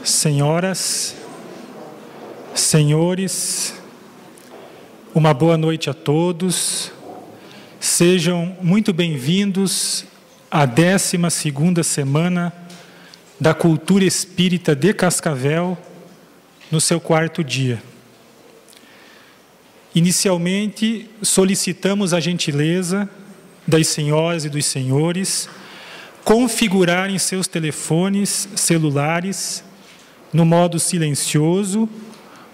Senhoras, senhores, uma boa noite a todos. Sejam muito bem-vindos à 12ª semana da Cultura Espírita de Cascavel, no seu 4º dia. Inicialmente, solicitamos a gentileza das senhoras e dos senhores configurarem seus telefones celulares no modo silencioso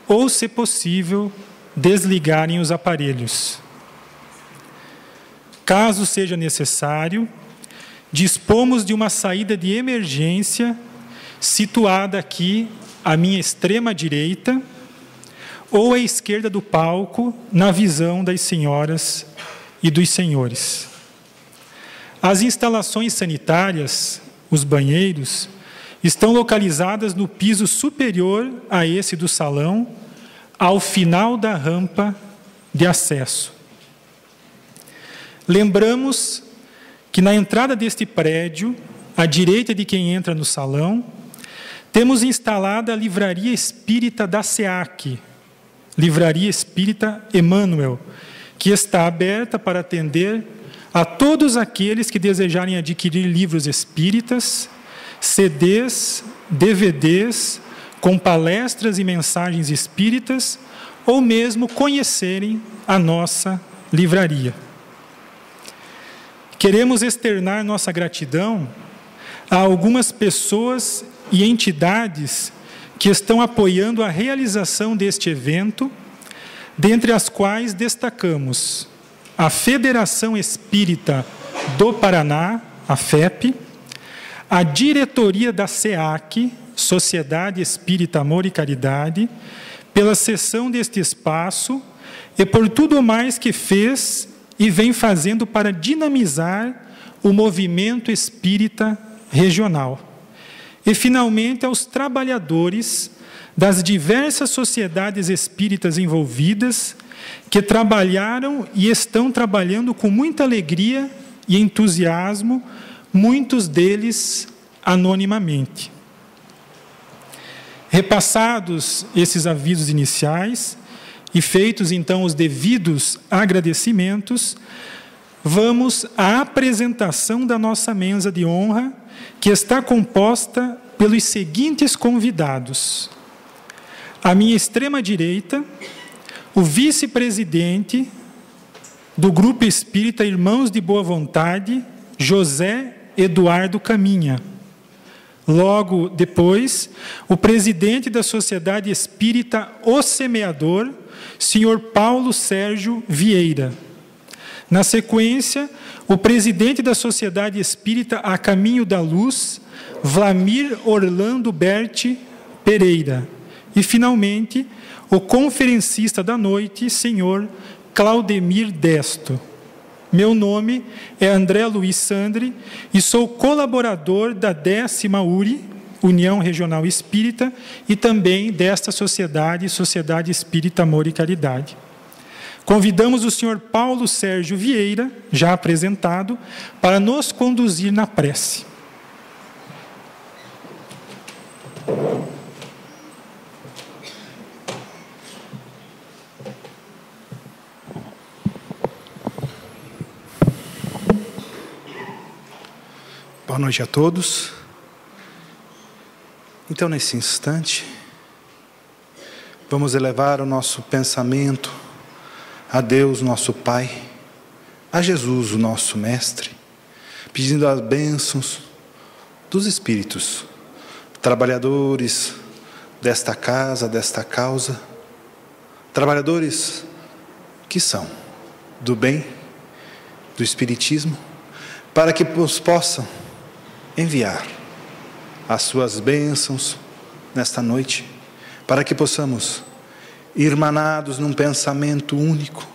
ou, se possível, desligarem os aparelhos. Caso seja necessário, dispomos de uma saída de emergência situada aqui à minha extrema direita ou à esquerda do palco, na visão das senhoras e dos senhores. As instalações sanitárias, os banheiros, estão localizadas no piso superior a esse do salão, ao final da rampa de acesso. Lembramos que na entrada deste prédio, à direita de quem entra no salão, temos instalada a Livraria Espírita da SEAC, Livraria Espírita Emmanuel, que está aberta para atender a todos aqueles que desejarem adquirir livros espíritas, CDs, DVDs, com palestras e mensagens espíritas, ou mesmo conhecerem a nossa livraria. Queremos externar nossa gratidão a algumas pessoas e entidades que estão apoiando a realização deste evento, dentre as quais destacamos a Federação Espírita do Paraná, a FEP, a diretoria da SEAC, Sociedade Espírita Amor e Caridade, pela cessão deste espaço e por tudo mais que fez e vem fazendo para dinamizar o movimento espírita regional. E, finalmente, aos trabalhadores das diversas sociedades espíritas envolvidas, que trabalharam e estão trabalhando com muita alegria e entusiasmo, muitos deles anonimamente. Repassados esses avisos iniciais e feitos, então, os devidos agradecimentos, vamos à apresentação da nossa mesa de honra, que está composta pelos seguintes convidados. À minha extrema direita, o vice-presidente do Grupo Espírita Irmãos de Boa Vontade, José Eduardo Caminha. Logo depois, o presidente da Sociedade Espírita O Semeador, senhor Paulo Sérgio Vieira. Na sequência, o presidente da Sociedade Espírita A Caminho da Luz, Vlamir Orlando Berti Pereira. E, finalmente, o conferencista da noite, senhor Claudemir Desto. Meu nome é André Luiz Sandri e sou colaborador da 10ª URI, União Regional Espírita, e também desta Sociedade Espírita Amor e Caridade. Convidamos o senhor Paulo Sérgio Vieira, já apresentado, para nos conduzir na prece. Boa noite a todos. Então, nesse instante, vamos elevar o nosso pensamento a Deus, nosso Pai, a Jesus, o nosso Mestre, pedindo as bênçãos dos Espíritos, trabalhadores desta casa, desta causa, trabalhadores que são do bem, do Espiritismo, para que nos possam enviar as suas bênçãos nesta noite, para que possamos, irmanados num pensamento único,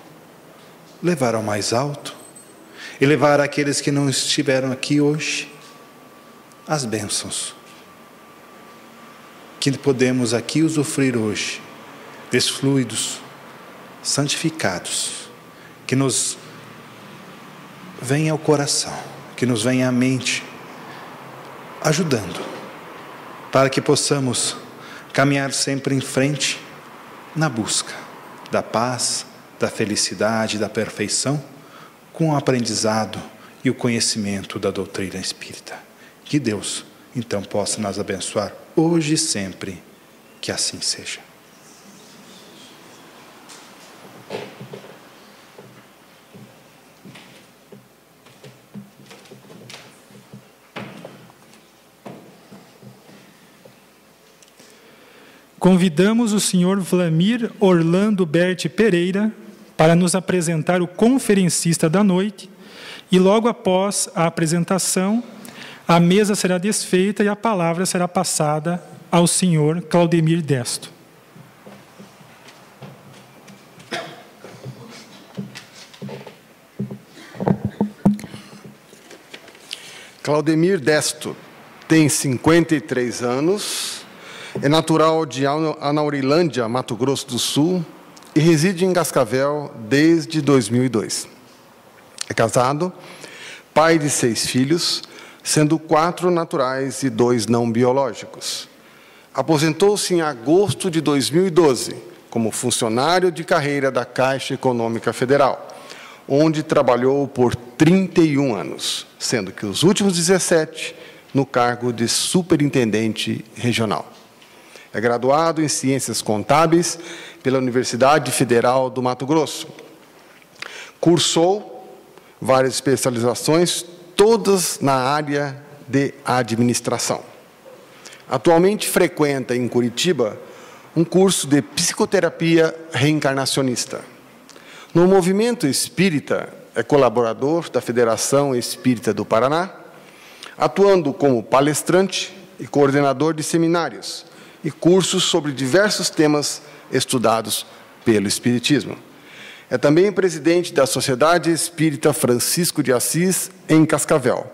levar ao mais alto e levar àqueles que não estiveram aqui hoje as bênçãos que podemos aqui usufruir hoje, desses fluidos santificados, que nos vêm ao coração, que nos vêm à mente, ajudando, para que possamos caminhar sempre em frente na busca da paz, da felicidade, da perfeição, com o aprendizado e o conhecimento da doutrina espírita. Que Deus, então, possa nos abençoar hoje e sempre, que assim seja. Convidamos o senhor Vlamir Orlando Berti Pereira para nos apresentar o conferencista da noite e logo após a apresentação, a mesa será desfeita e a palavra será passada ao senhor Claudemir Desto. Claudemir Desto tem 53 anos, é natural de Anaurilândia, Mato Grosso do Sul, e reside em Cascavel desde 2002. É casado, pai de 6 filhos, sendo 4 naturais e 2 não biológicos. Aposentou-se em agosto de 2012 como funcionário de carreira da Caixa Econômica Federal, onde trabalhou por 31 anos, sendo que os últimos 17 no cargo de superintendente regional. É graduado em Ciências Contábeis pela Universidade Federal do Mato Grosso. Cursou várias especializações, todas na área de administração. Atualmente frequenta em Curitiba um curso de psicoterapia reencarnacionista. No movimento espírita, é colaborador da Federação Espírita do Paraná, atuando como palestrante e coordenador de seminários e cursos sobre diversos temas estudados pelo Espiritismo. É também presidente da Sociedade Espírita Francisco de Assis, em Cascavel,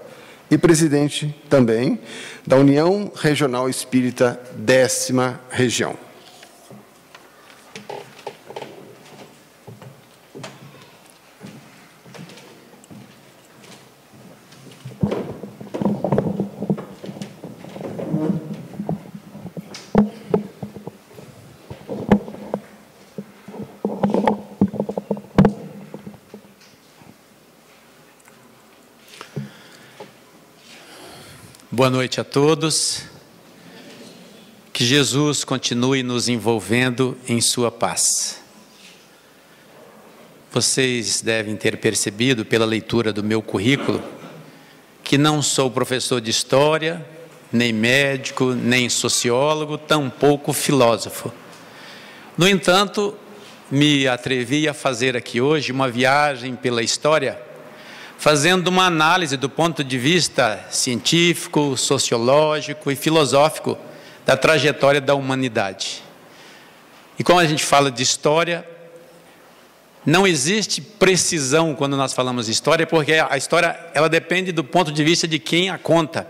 e presidente também da União Regional Espírita 10ª Região. Boa noite a todos. Que Jesus continue nos envolvendo em sua paz. Vocês devem ter percebido pela leitura do meu currículo que não sou professor de história, nem médico, nem sociólogo, tampouco filósofo. No entanto, me atrevi a fazer aqui hoje uma viagem pela história, fazendo uma análise do ponto de vista científico, sociológico e filosófico da trajetória da humanidade. E como a gente fala de história, não existe precisão quando nós falamos de história, porque a história ela depende do ponto de vista de quem a conta.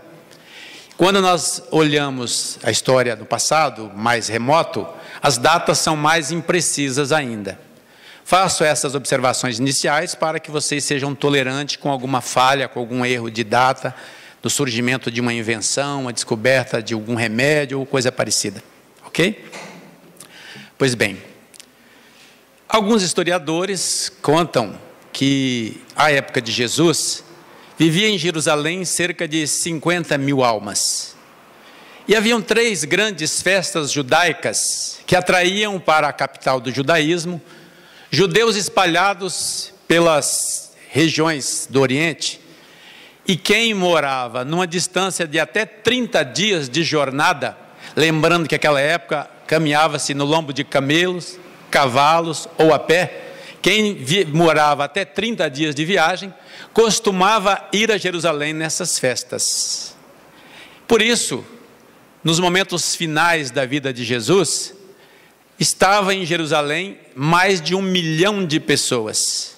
Quando nós olhamos a história do passado, mais remoto, as datas são mais imprecisas ainda. Faço essas observações iniciais para que vocês sejam tolerantes com alguma falha, com algum erro de data, do surgimento de uma invenção, a descoberta de algum remédio ou coisa parecida. Ok? Pois bem, alguns historiadores contam que, à época de Jesus, vivia em Jerusalém cerca de 50 mil almas. E haviam 3 grandes festas judaicas que atraíam para a capital do judaísmo judeus espalhados pelas regiões do Oriente, e quem morava numa distância de até 30 dias de jornada, lembrando que naquela época caminhava-se no lombo de camelos, cavalos ou a pé, quem morava até 30 dias de viagem, costumava ir a Jerusalém nessas festas. Por isso, nos momentos finais da vida de Jesus, estava em Jerusalém mais de 1 milhão de pessoas.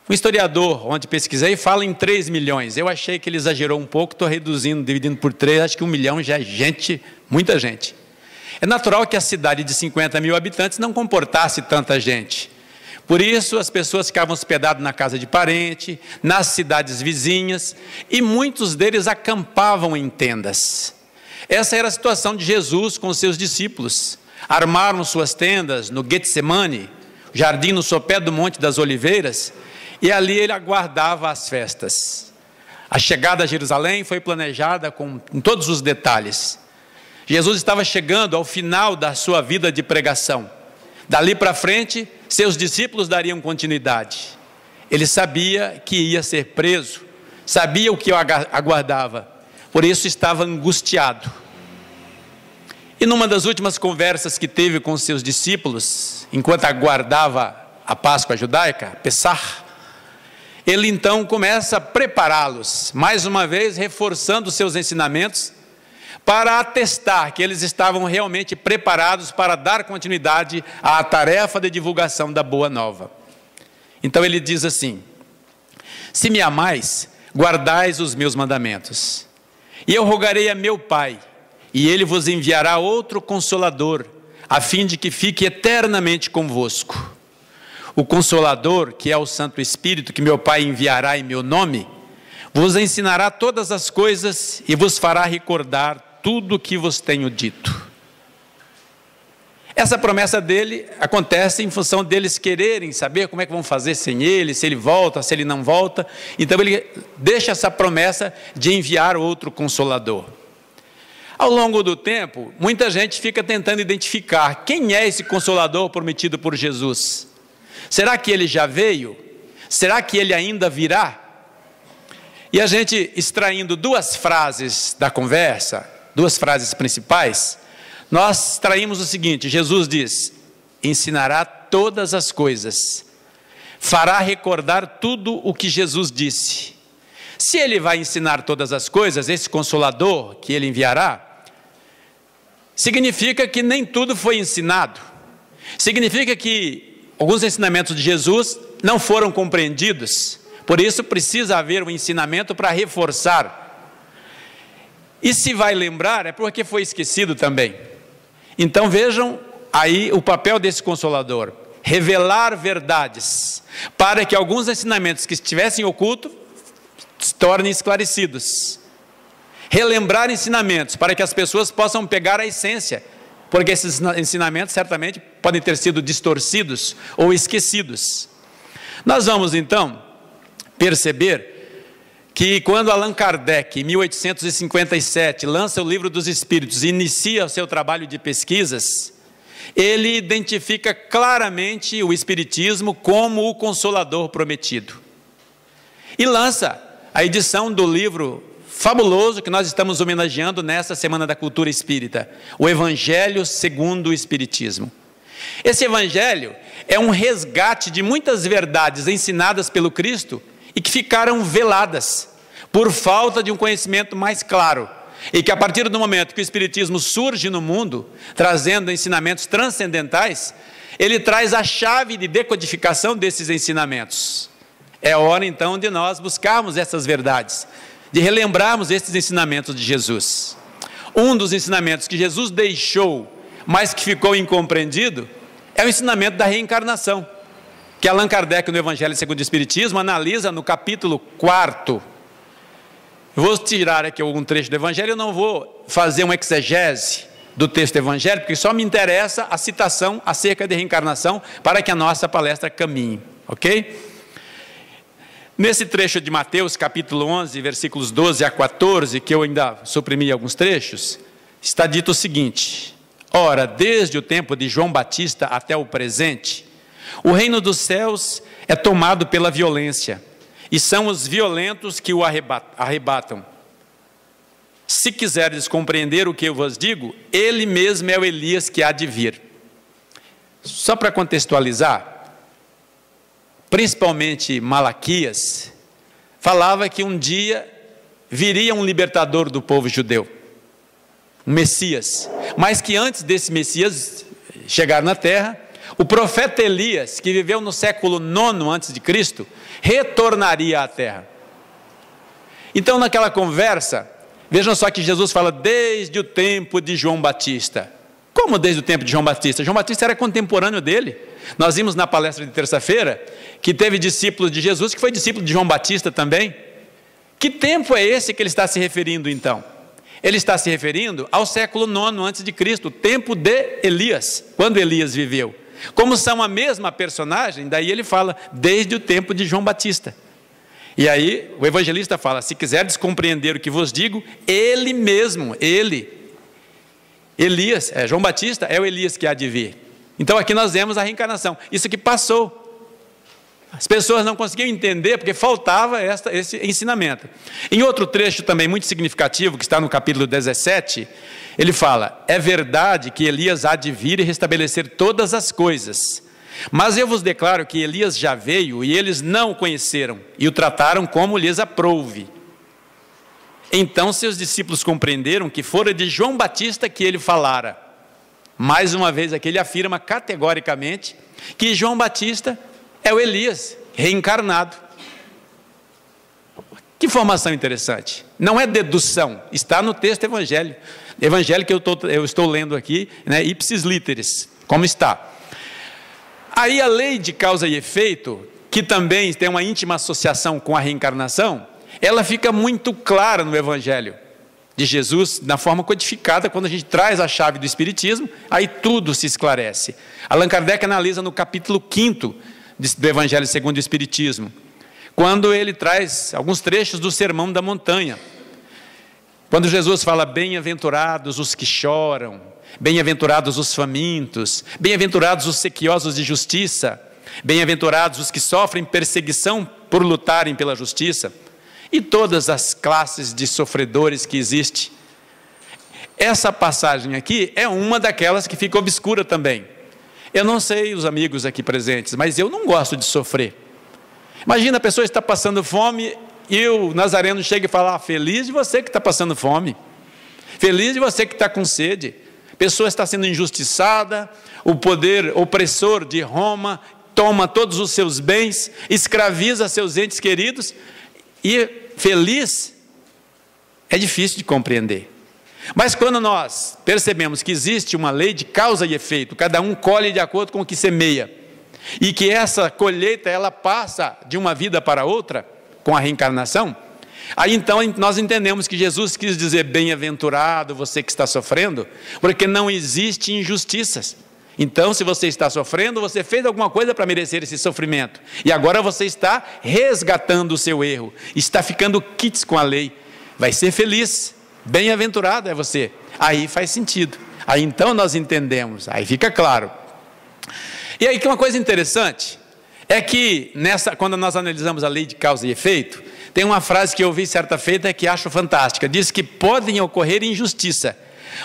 Um historiador, onde pesquisei, fala em 3 milhões. Eu achei que ele exagerou um pouco, estou reduzindo, dividindo por 3, acho que 1 milhão já é gente, muita gente. É natural que a cidade de 50 mil habitantes não comportasse tanta gente. Por isso, as pessoas ficavam hospedadas na casa de parente, nas cidades vizinhas, e muitos deles acampavam em tendas. Essa era a situação de Jesus com os seus discípulos. Armaram suas tendas no Getsemane, jardim no sopé do Monte das Oliveiras, e ali ele aguardava as festas. A chegada a Jerusalém foi planejada com todos os detalhes. Jesus estava chegando ao final da sua vida de pregação. Dali para frente, seus discípulos dariam continuidade. Ele sabia que ia ser preso, sabia o que o aguardava, por isso estava angustiado. E numa das últimas conversas que teve com seus discípulos, enquanto aguardava a Páscoa judaica, Pessah, ele então começa a prepará-los, mais uma vez reforçando os seus ensinamentos, para atestar que eles estavam realmente preparados para dar continuidade à tarefa de divulgação da Boa Nova. Então ele diz assim: se me amais, guardais os meus mandamentos. E eu rogarei a meu Pai, e ele vos enviará outro Consolador, a fim de que fique eternamente convosco. O Consolador, que é o Santo Espírito, que meu Pai enviará em meu nome, vos ensinará todas as coisas e vos fará recordar tudo o que vos tenho dito. Essa promessa dele acontece em função deles quererem saber como é que vão fazer sem ele, se ele volta, se ele não volta. Então ele deixa essa promessa de enviar outro Consolador. Ao longo do tempo, muita gente fica tentando identificar quem é esse Consolador prometido por Jesus. Será que ele já veio? Será que ele ainda virá? E a gente, extraindo duas frases da conversa, duas frases principais, nós extraímos o seguinte: Jesus diz: ensinará todas as coisas, fará recordar tudo o que Jesus disse. Se ele vai ensinar todas as coisas, esse Consolador que ele enviará, significa que nem tudo foi ensinado, significa que alguns ensinamentos de Jesus não foram compreendidos, por isso precisa haver um ensinamento para reforçar. E se vai lembrar, é porque foi esquecido também. Então vejam aí o papel desse Consolador: revelar verdades, para que alguns ensinamentos que estivessem ocultos se tornem esclarecidos. Relembrar ensinamentos, para que as pessoas possam pegar a essência, porque esses ensinamentos certamente podem ter sido distorcidos ou esquecidos. Nós vamos então perceber que quando Allan Kardec, em 1857, lança o Livro dos Espíritos e inicia o seu trabalho de pesquisas, ele identifica claramente o Espiritismo como o Consolador prometido. E lança a edição do livro fabuloso que nós estamos homenageando nessa Semana da Cultura Espírita, o Evangelho segundo o Espiritismo. Esse Evangelho é um resgate de muitas verdades ensinadas pelo Cristo e que ficaram veladas por falta de um conhecimento mais claro, e que a partir do momento que o Espiritismo surge no mundo, trazendo ensinamentos transcendentais, ele traz a chave de decodificação desses ensinamentos. É hora então de nós buscarmos essas verdades, de relembrarmos esses ensinamentos de Jesus. Um dos ensinamentos que Jesus deixou, mas que ficou incompreendido, é o ensinamento da reencarnação, que Allan Kardec, no Evangelho segundo o Espiritismo, analisa no capítulo 4. Eu vou tirar aqui algum trecho do Evangelho, eu não vou fazer uma exegese do texto evangélico, porque só me interessa a citação acerca de reencarnação, para que a nossa palestra caminhe, ok? Nesse trecho de Mateus, capítulo 11, versículos 12 a 14, que eu ainda suprimi alguns trechos, está dito o seguinte: ora, desde o tempo de João Batista até o presente, o reino dos céus é tomado pela violência, e são os violentos que o arrebatam. Se quiserdes compreender o que eu vos digo, ele mesmo é o Elias que há de vir. Só para contextualizar, principalmente Malaquias, falava que um dia viria um libertador do povo judeu, um Messias, mas que antes desse Messias chegar na terra, o profeta Elias, que viveu no século 9 antes de Cristo, retornaria à terra. Então naquela conversa, vejam só que Jesus fala desde o tempo de João Batista. Como desde o tempo de João Batista? João Batista era contemporâneo dele. Nós vimos na palestra de terça-feira que teve discípulos de Jesus que foi discípulo de João Batista também. Que tempo é esse que ele está se referindo então? Ele está se referindo ao século IX a.C., o tempo de Elias, quando Elias viveu. Como são a mesma personagem, daí ele fala, desde o tempo de João Batista. E aí o evangelista fala, se quiserdes compreender o que vos digo, ele mesmo, Elias, João Batista é o Elias que há de vir. Então aqui nós vemos a reencarnação, isso que passou. As pessoas não conseguiam entender porque faltava esse ensinamento. Em outro trecho também muito significativo, que está no capítulo 17, ele fala, é verdade que Elias há de vir e restabelecer todas as coisas, mas eu vos declaro que Elias já veio e eles não o conheceram e o trataram como lhes aprouve. Então seus discípulos compreenderam que fora de João Batista que ele falara. Mais uma vez aqui ele afirma categoricamente que João Batista é o Elias reencarnado. Que informação interessante. Não é dedução, está no texto evangélico que eu estou lendo aqui, né, ipsis literis, como está. Aí a lei de causa e efeito, que também tem uma íntima associação com a reencarnação, ela fica muito clara no evangelho de Jesus, na forma codificada, quando a gente traz a chave do Espiritismo, aí tudo se esclarece. Allan Kardec analisa no capítulo 5º do Evangelho segundo o Espiritismo, quando ele traz alguns trechos do Sermão da Montanha, quando Jesus fala, bem-aventurados os que choram, bem-aventurados os famintos, bem-aventurados os sequiosos de justiça, bem-aventurados os que sofrem perseguição por lutarem pela justiça, e todas as classes de sofredores que existem. Essa passagem aqui é uma daquelas que fica obscura também. Eu não sei os amigos aqui presentes, mas eu não gosto de sofrer. Imagina a pessoa está passando fome e o Nazareno chega e fala, feliz de você que está passando fome, feliz de você que está com sede. A pessoa está sendo injustiçada, o poder opressor de Roma toma todos os seus bens, escraviza seus entes queridos, e feliz é difícil de compreender. Mas quando nós percebemos que existe uma lei de causa e efeito, cada um colhe de acordo com o que semeia, e que essa colheita ela passa de uma vida para outra, com a reencarnação, aí então nós entendemos que Jesus quis dizer, bem-aventurado você que está sofrendo, porque não existe injustiças. Então se você está sofrendo, você fez alguma coisa para merecer esse sofrimento, e agora você está resgatando o seu erro, está ficando quites com a lei, vai ser feliz, bem-aventurado é você. Aí faz sentido, aí então nós entendemos, aí fica claro. E aí que uma coisa interessante é que quando nós analisamos a lei de causa e efeito, tem uma frase que eu ouvi certa feita que acho fantástica, diz que podem ocorrer injustiça,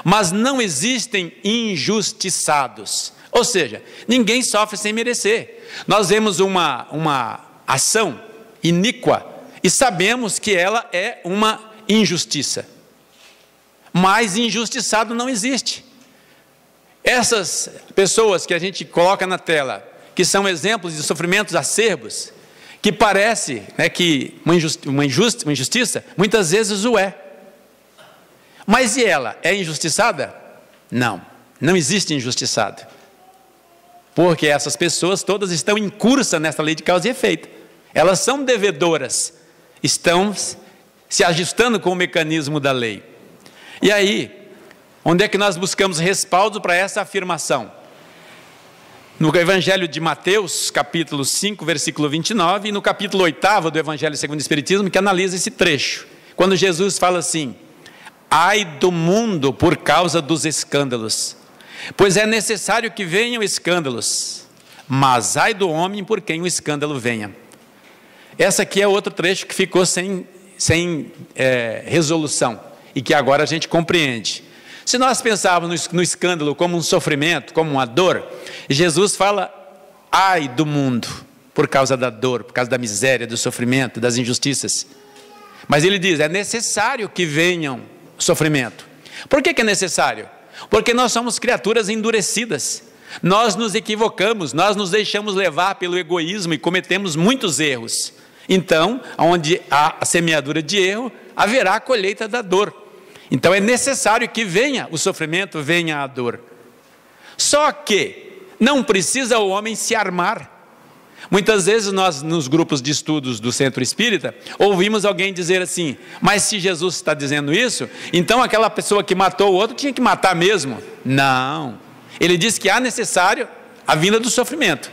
mas não existem injustiçados, ou seja, ninguém sofre sem merecer. Nós vemos uma ação iníqua e sabemos que ela é uma injustiça, mas injustiçado não existe. Essas pessoas que a gente coloca na tela, que são exemplos de sofrimentos acerbos, que parece, né, que uma injustiça, muitas vezes o é. Mas e ela é injustiçada? Não, não existe injustiçado. Porque essas pessoas todas estão em cursa nessa lei de causa e efeito. Elas são devedoras, estão se ajustando com o mecanismo da lei. E aí, onde é que nós buscamos respaldo para essa afirmação? No Evangelho de Mateus, capítulo 5, versículo 29, e no capítulo 8 do Evangelho segundo o Espiritismo, que analisa esse trecho, quando Jesus fala assim, ai do mundo por causa dos escândalos, pois é necessário que venham escândalos, mas ai do homem por quem o escândalo venha. Essa aqui é outro trecho que ficou sem resolução, e que agora a gente compreende. Se nós pensarmos no escândalo como um sofrimento, como uma dor, Jesus fala, ai do mundo, por causa da dor, por causa da miséria, do sofrimento, das injustiças. Mas ele diz, é necessário que venham o sofrimento. Por que é necessário? Porque nós somos criaturas endurecidas, nós nos equivocamos, nós nos deixamos levar pelo egoísmo e cometemos muitos erros. Então, onde há a semeadura de erro, haverá a colheita da dor. Então é necessário que venha o sofrimento, venha a dor. Só que não precisa o homem se armar, Muitas vezes nós, nos grupos de estudos do Centro Espírita, ouvimos alguém dizer assim: mas se Jesus está dizendo isso, então aquela pessoa que matou o outro tinha que matar mesmo. Não, ele diz que há necessário a vinda do sofrimento.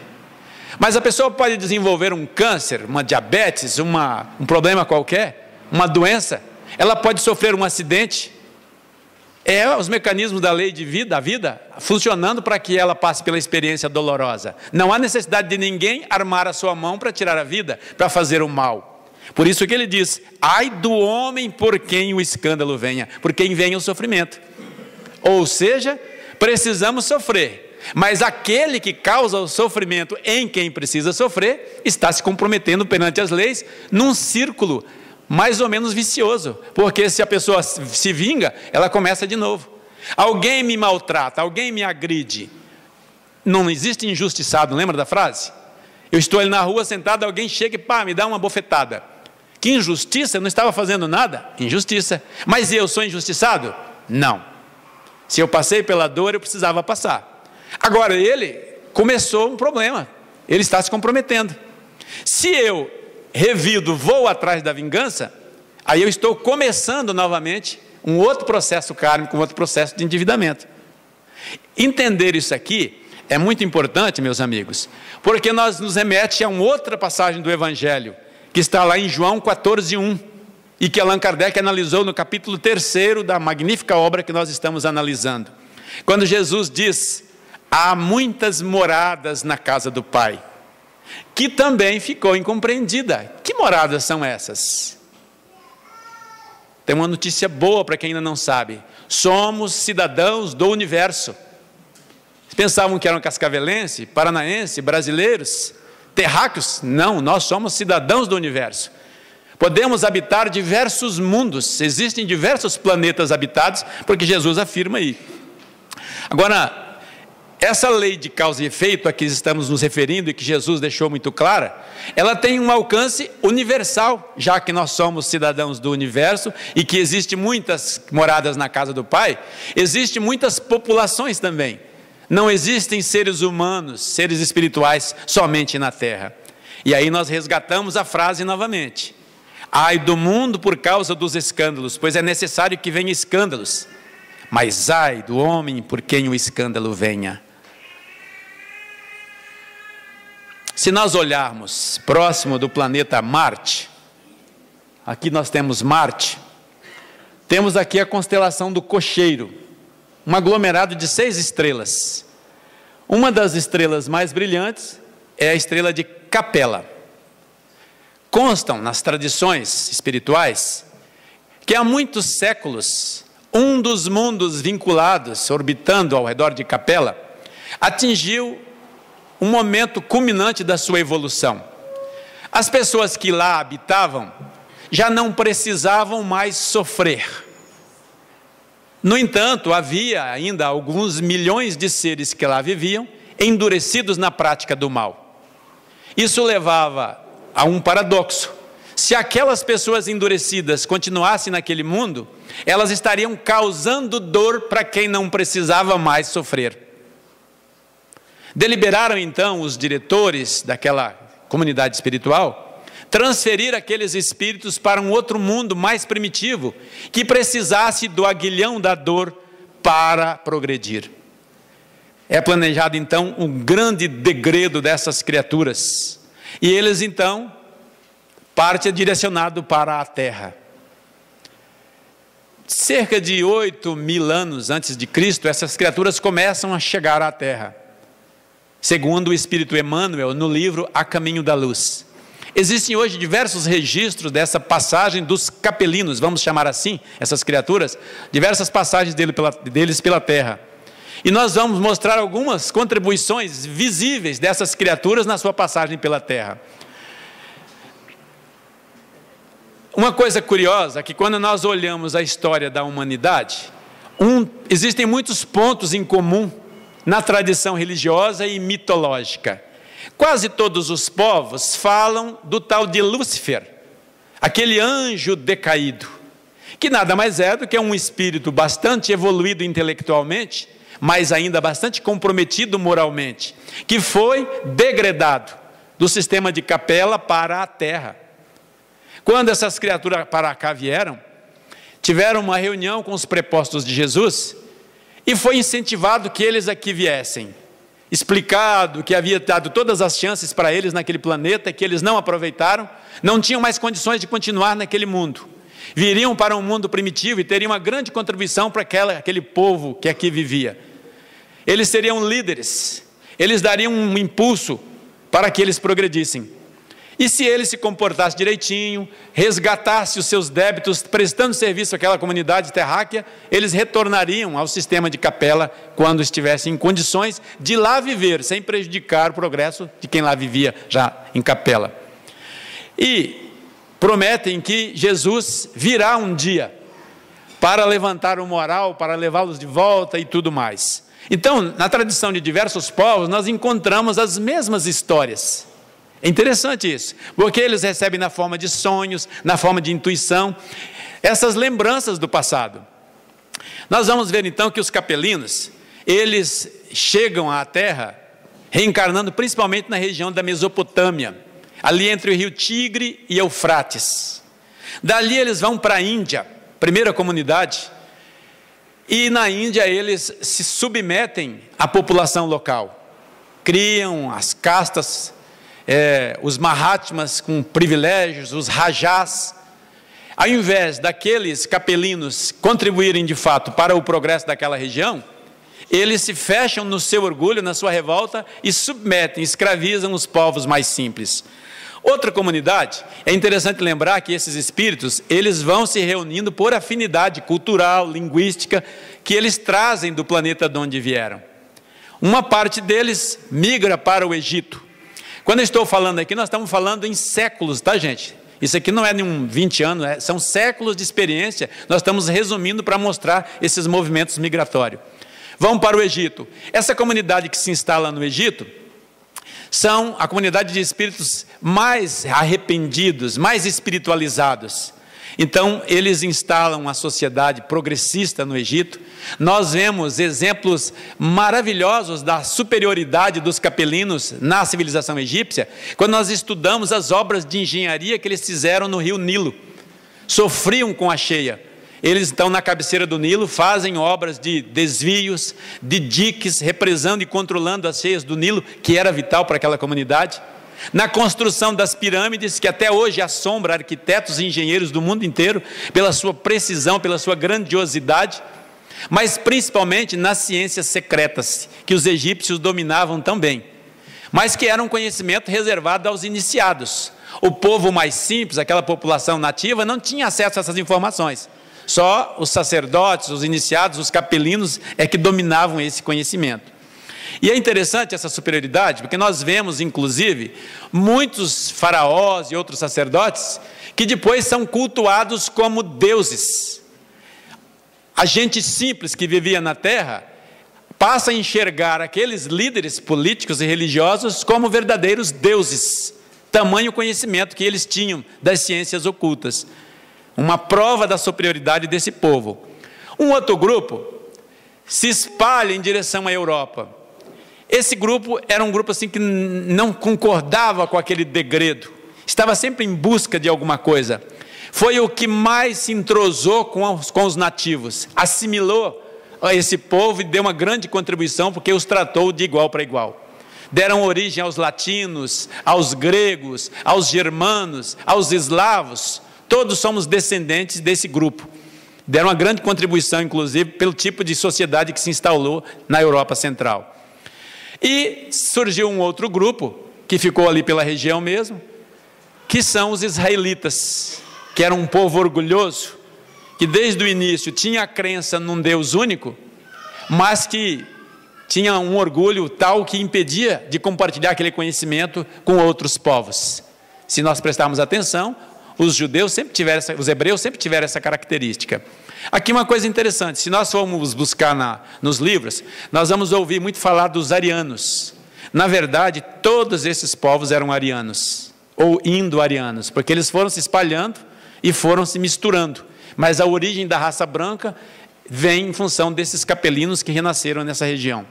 Mas a pessoa pode desenvolver um câncer, uma diabetes, um problema qualquer, uma doença, ela pode sofrer um acidente. É os mecanismos da lei de vida, da vida, funcionando para que ela passe pela experiência dolorosa. Não há necessidade de ninguém armar a sua mão para tirar a vida, para fazer o mal. Por isso que ele diz: ai do homem por quem o escândalo venha, por quem venha o sofrimento. Ou seja, precisamos sofrer, mas aquele que causa o sofrimento em quem precisa sofrer, está se comprometendo perante as leis, num círculo mais ou menos vicioso, porque se a pessoa se vinga, ela começa de novo. Alguém me maltrata, alguém me agride, não existe injustiçado, lembra da frase? Eu estou ali na rua sentado, alguém chega e me dá uma bofetada. Que injustiça, eu não estava fazendo nada. Injustiça. Mas eu sou injustiçado? Não. Se eu passei pela dor, eu precisava passar. Agora ele começou um problema, ele está se comprometendo. Se eu revido, vou atrás da vingança, aí eu estou começando novamente um outro processo kármico, um outro processo de endividamento. Entender isso aqui é muito importante, meus amigos, porque nos remete a uma outra passagem do Evangelho, que está lá em João 14:1, e que Allan Kardec analisou no capítulo 3 da magnífica obra que nós estamos analisando. Quando Jesus diz: há muitas moradas na casa do Pai, que também ficou incompreendida. Que moradas são essas? Tem uma notícia boa para quem ainda não sabe: somos cidadãos do universo. Pensavam que eram cascavelense, paranaense, brasileiros, terráqueos? Não, nós somos cidadãos do universo. Podemos habitar diversos mundos, existem diversos planetas habitados, porque Jesus afirma aí. Agora, essa lei de causa e efeito a que estamos nos referindo e que Jesus deixou muito clara, ela tem um alcance universal, já que nós somos cidadãos do universo e que existem muitas moradas na casa do Pai, existem muitas populações também. Não existem seres humanos, seres espirituais somente na Terra. E aí nós resgatamos a frase novamente: ai do mundo por causa dos escândalos, pois é necessário que venham escândalos, mas ai do homem por quem o escândalo venha. Se nós olharmos próximo do planeta Marte, aqui nós temos Marte, temos aqui a constelação do Cocheiro, um aglomerado de 6 estrelas. Uma das estrelas mais brilhantes é a estrela de Capela. Constam nas tradições espirituais que há muitos séculos, um dos mundos vinculados, orbitando ao redor de Capela, atingiu um momento culminante da sua evolução. As pessoas que lá habitavam já não precisavam mais sofrer. No entanto, havia ainda alguns milhões de seres que lá viviam, endurecidos na prática do mal. Isso levava a um paradoxo: se aquelas pessoas endurecidas continuassem naquele mundo, elas estariam causando dor para quem não precisava mais sofrer. Deliberaram então os diretores daquela comunidade espiritual transferir aqueles espíritos para um outro mundo mais primitivo, que precisasse do aguilhão da dor para progredir. É planejado então um grande degredo dessas criaturas, e eles então, parte é direcionado para a Terra. Cerca de 8.000 anos antes de Cristo, essas criaturas começam a chegar à Terra, segundo o Espírito Emmanuel, no livro A Caminho da Luz. Existem hoje diversos registros dessa passagem dos capelinos, vamos chamar assim, essas criaturas, diversas passagens deles pela Terra. E nós vamos mostrar algumas contribuições visíveis dessas criaturas na sua passagem pela Terra. Uma coisa curiosa é que quando nós olhamos a história da humanidade, existem muitos pontos em comum na tradição religiosa e mitológica. Quase todos os povos falam do tal de Lúcifer, aquele anjo decaído, que nada mais é do que um espírito bastante evoluído intelectualmente, mas ainda bastante comprometido moralmente, que foi degradado do sistema de Capela para a terra. Quando essas criaturas para cá vieram, tiveram uma reunião com os prepostos de Jesus e foi incentivado que eles aqui viessem. Explicado que havia dado todas as chances para eles naquele planeta, que eles não aproveitaram, não tinham mais condições de continuar naquele mundo. Viriam para um mundo primitivo e teriam uma grande contribuição para aquele povo que aqui vivia. Eles seriam líderes, eles dariam um impulso para que eles progredissem. E se eles se comportassem direitinho, resgatassem os seus débitos, prestando serviço àquela comunidade terráquea, eles retornariam ao sistema de Capela quando estivessem em condições de lá viver, sem prejudicar o progresso de quem lá vivia já em Capela. E prometem que Jesus virá um dia para levantar o moral, para levá-los de volta e tudo mais. Então, na tradição de diversos povos, nós encontramos as mesmas histórias. É interessante isso, porque eles recebem na forma de sonhos, na forma de intuição, essas lembranças do passado. Nós vamos ver então que os capelinos, eles chegam à Terra reencarnando principalmente na região da Mesopotâmia, ali entre o rio Tigre e Eufrates. Dali eles vão para a Índia, primeira comunidade, e na Índia eles se submetem à população local, criam as castas, os Mahatmas com privilégios, os Rajás. Ao invés daqueles capelinos contribuírem de fato para o progresso daquela região, eles se fecham no seu orgulho, na sua revolta e submetem, escravizam os povos mais simples. Outra comunidade, é interessante lembrar que esses espíritos, eles vão se reunindo por afinidade cultural, linguística, que eles trazem do planeta de onde vieram. Uma parte deles migra para o Egito. Quando eu estou falando aqui, nós estamos falando em séculos, tá, gente? Isso aqui não é nenhum 20 anos, são séculos de experiência. Nós estamos resumindo para mostrar esses movimentos migratórios. Vão para o Egito. Essa comunidade que se instala no Egito são a comunidade de espíritos mais arrependidos, mais espiritualizados. Então, eles instalam a sociedade progressista no Egito. Nós vemos exemplos maravilhosos da superioridade dos capelinos na civilização egípcia, quando nós estudamos as obras de engenharia que eles fizeram no rio Nilo. Sofriam com a cheia. Eles estão na cabeceira do Nilo, fazem obras de desvios, de diques, represando e controlando as cheias do Nilo, que era vital para aquela comunidade. Na construção das pirâmides, que até hoje assombra arquitetos e engenheiros do mundo inteiro, pela sua precisão, pela sua grandiosidade, mas principalmente nas ciências secretas, que os egípcios dominavam também, mas que era um conhecimento reservado aos iniciados. O povo mais simples, aquela população nativa, não tinha acesso a essas informações. Só os sacerdotes, os iniciados, os capelinos é que dominavam esse conhecimento. E é interessante essa superioridade, porque nós vemos, inclusive, muitos faraós e outros sacerdotes que depois são cultuados como deuses. A gente simples que vivia na terra passa a enxergar aqueles líderes políticos e religiosos como verdadeiros deuses. Tamanho conhecimento que eles tinham das ciências ocultas. Uma prova da superioridade desse povo. Um outro grupo se espalha em direção à Europa. Esse grupo era um grupo assim que não concordava com aquele degredo, estava sempre em busca de alguma coisa. Foi o que mais se entrosou com os nativos, assimilou a esse povo e deu uma grande contribuição, porque os tratou de igual para igual. Deram origem aos latinos, aos gregos, aos germanos, aos eslavos. Todos somos descendentes desse grupo. Deram uma grande contribuição, inclusive, pelo tipo de sociedade que se instalou na Europa Central. E surgiu um outro grupo, que ficou ali pela região mesmo, que são os israelitas, que era um povo orgulhoso, que desde o início tinha a crença num Deus único, mas que tinha um orgulho tal que impedia de compartilhar aquele conhecimento com outros povos. Se nós prestarmos atenção, os hebreus sempre tiveram essa característica. Aqui uma coisa interessante, se nós formos buscar nos livros, nós vamos ouvir muito falar dos arianos. Na verdade, todos esses povos eram arianos, ou indo-arianos, porque eles foram se espalhando e foram se misturando. Mas a origem da raça branca vem em função desses capelinos que renasceram nessa região.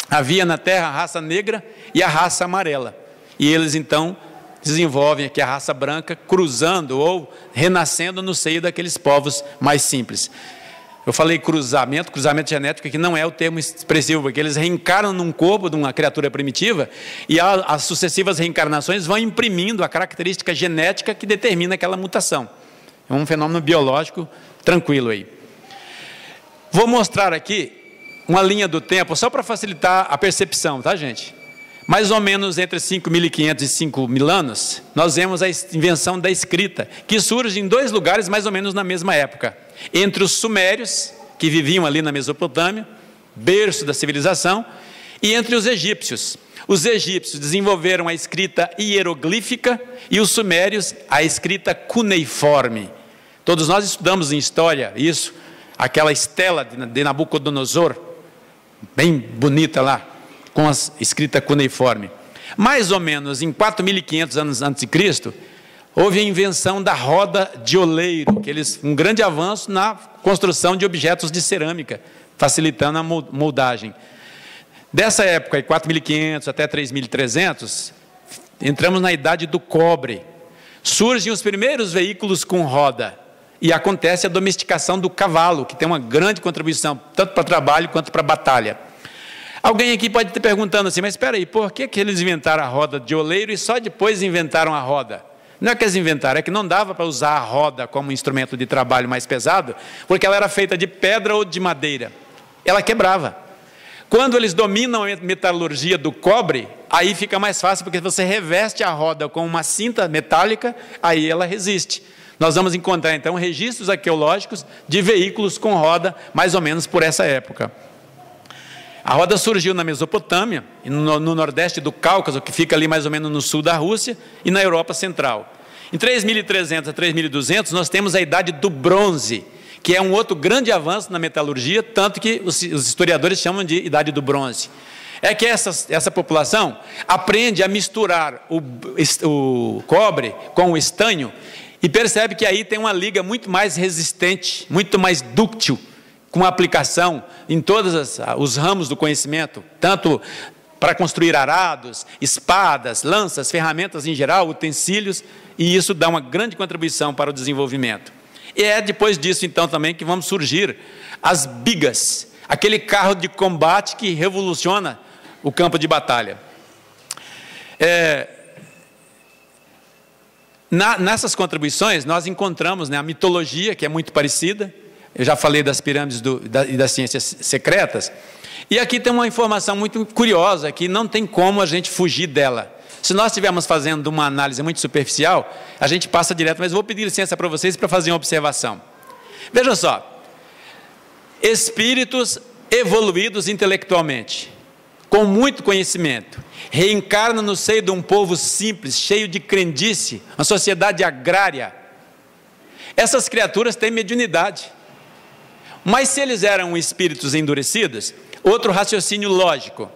Havia na terra a raça negra e a raça amarela. e eles então desenvolvem aqui a raça branca, cruzando ou renascendo no seio daqueles povos mais simples. Eu falei cruzamento genético, que não é o termo expressivo, porque eles reencarnam num corpo de uma criatura primitiva, e as sucessivas reencarnações vão imprimindo a característica genética que determina aquela mutação. É um fenômeno biológico tranquilo aí. Vou mostrar aqui uma linha do tempo, só para facilitar a percepção, tá, gente? Mais ou menos entre 5.500 e 5.000 anos, nós vemos a invenção da escrita, que surge em 2 lugares mais ou menos na mesma época. Entre os sumérios, que viviam ali na Mesopotâmia, berço da civilização, e entre os egípcios. Os egípcios desenvolveram a escrita hieroglífica e os sumérios a escrita cuneiforme. Todos nós estudamos em história isso, aquela estela de Nabucodonosor, bem bonita lá, com a escrita cuneiforme. Mais ou menos em 4.500 anos antes de Cristo, houve a invenção da roda de oleiro, um grande avanço na construção de objetos de cerâmica, facilitando a moldagem. Dessa época, 4.500 até 3.300, entramos na idade do cobre. Surgem os primeiros veículos com roda, e acontece a domesticação do cavalo, que tem uma grande contribuição, tanto para trabalho quanto para batalha. Alguém aqui pode estar perguntando assim, mas espera aí, por que eles inventaram a roda de oleiro e só depois inventaram a roda? Não é que eles inventaram, é que não dava para usar a roda como instrumento de trabalho mais pesado, porque ela era feita de pedra ou de madeira. Ela quebrava. Quando eles dominam a metalurgia do cobre, aí fica mais fácil, porque você reveste a roda com uma cinta metálica, aí ela resiste. Nós vamos encontrar então registros arqueológicos de veículos com roda, mais ou menos por essa época. A roda surgiu na Mesopotâmia, no nordeste do Cáucaso, que fica ali mais ou menos no sul da Rússia, e na Europa Central. Em 3.300 a 3.200, nós temos a idade do bronze, que é um outro grande avanço na metalurgia, tanto que os historiadores chamam de idade do bronze. É que essa população aprende a misturar o cobre com o estanho, e percebe que aí tem uma liga muito mais resistente, muito mais dúctil, com aplicação em todos os ramos do conhecimento, tanto para construir arados, espadas, lanças, ferramentas em geral, utensílios, e isso dá uma grande contribuição para o desenvolvimento. E é depois disso, então, também que vão surgir as bigas, aquele carro de combate que revoluciona o campo de batalha. Nessas contribuições, nós encontramos a mitologia, que é muito parecida. Eu já falei das pirâmides e das ciências secretas. E aqui tem uma informação muito curiosa, que não tem como a gente fugir dela. Se nós estivermos fazendo uma análise muito superficial, a gente passa direto, mas vou pedir licença para vocês para fazer uma observação. Vejam só, espíritos evoluídos intelectualmente, com muito conhecimento, reencarnam no seio de um povo simples, cheio de crendice, uma sociedade agrária. Essas criaturas têm mediunidade. Mas se eles eram espíritos endurecidos, outro raciocínio lógico.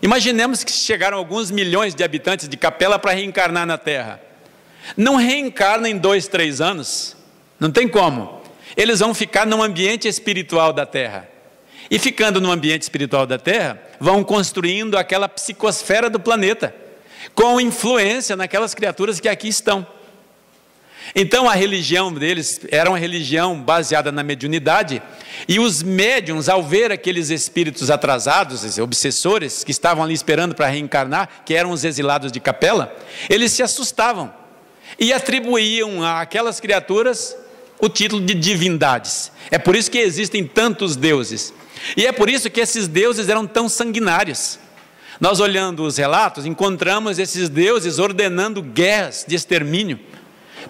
Imaginemos que chegaram alguns milhões de habitantes de Capela para reencarnar na Terra. Não reencarnam em 2, 3 anos. Não tem como. Eles vão ficar no ambiente espiritual da Terra. E ficando no ambiente espiritual da Terra, vão construindo aquela psicosfera do planeta, com influência naquelas criaturas que aqui estão. Então a religião deles era uma religião baseada na mediunidade, e os médiuns, ao ver aqueles espíritos atrasados, esses obsessores, que estavam ali esperando para reencarnar, que eram os exilados de Capela, eles se assustavam, e atribuíam àquelas criaturas o título de divindades. É por isso que existem tantos deuses, e é por isso que esses deuses eram tão sanguinários. Nós, olhando os relatos, encontramos esses deuses ordenando guerras de extermínio.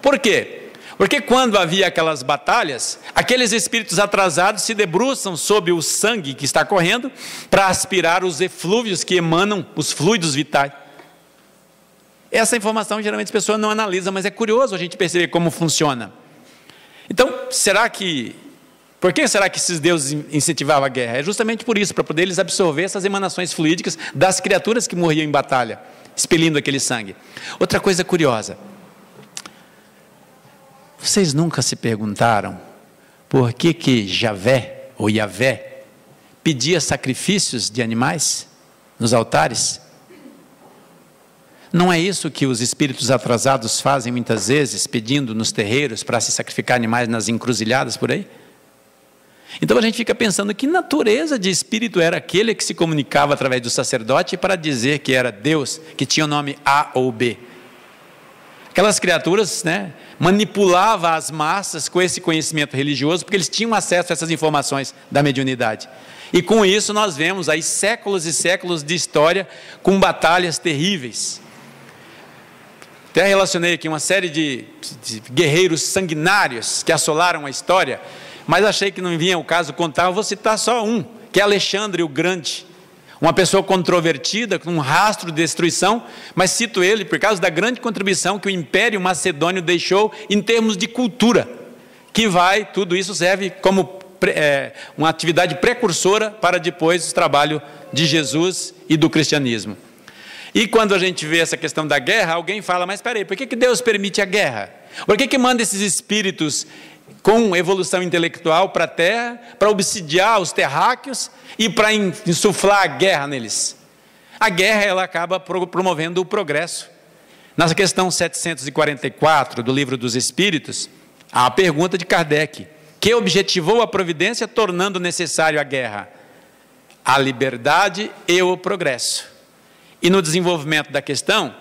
Por quê? Porque quando havia aquelas batalhas, aqueles espíritos atrasados se debruçam sobre o sangue que está correndo para aspirar os eflúvios que emanam os fluidos vitais. Essa informação geralmente as pessoas não analisam, mas é curioso a gente perceber como funciona. Então, por que será que esses deuses incentivavam a guerra? É justamente por isso, para poder eles absorver essas emanações fluídicas das criaturas que morriam em batalha, expelindo aquele sangue. Outra coisa curiosa. Vocês nunca se perguntaram por que Javé, ou Yavé, pedia sacrifícios de animais nos altares? Não é isso que os espíritos atrasados fazem muitas vezes, pedindo nos terreiros para se sacrificar animais nas encruzilhadas por aí? Então a gente fica pensando que natureza de espírito era aquele que se comunicava através do sacerdote para dizer que era Deus, que tinha o nome A ou B. Aquelas criaturas, né, manipulavam as massas com esse conhecimento religioso, porque eles tinham acesso a essas informações da mediunidade. E com isso nós vemos aí séculos e séculos de história com batalhas terríveis. Até relacionei aqui uma série de guerreiros sanguinários que assolaram a história, mas achei que não vinha o caso contar. Eu vou citar só um, que é Alexandre o Grande, uma pessoa controvertida, com um rastro de destruição, mas cito ele por causa da grande contribuição que o Império Macedônio deixou em termos de cultura, tudo isso serve como uma atividade precursora para depois o trabalho de Jesus e do cristianismo. E quando a gente vê essa questão da guerra, alguém fala, mas espera aí, por que Deus permite a guerra? Por que manda esses espíritos com evolução intelectual para a Terra, para obsidiar os terráqueos e para insuflar a guerra neles? A guerra, ela acaba promovendo o progresso. Na questão 744 do Livro dos Espíritos, há a pergunta de Kardec, que objetivou a providência tornando necessário a guerra? A liberdade e o progresso. E no desenvolvimento da questão,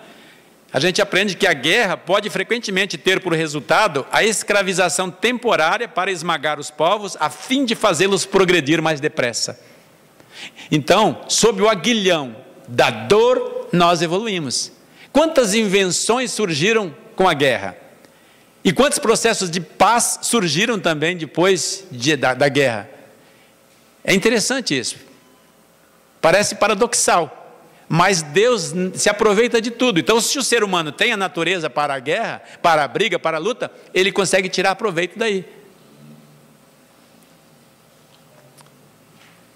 a gente aprende que a guerra pode frequentemente ter por resultado a escravização temporária para esmagar os povos, a fim de fazê-los progredir mais depressa. Então, sob o aguilhão da dor, nós evoluímos. Quantas invenções surgiram com a guerra? E quantos processos de paz surgiram também depois da guerra? É interessante isso. Parece paradoxal. Mas Deus se aproveita de tudo. Então, se o ser humano tem a natureza para a guerra, para a briga, para a luta, ele consegue tirar proveito daí.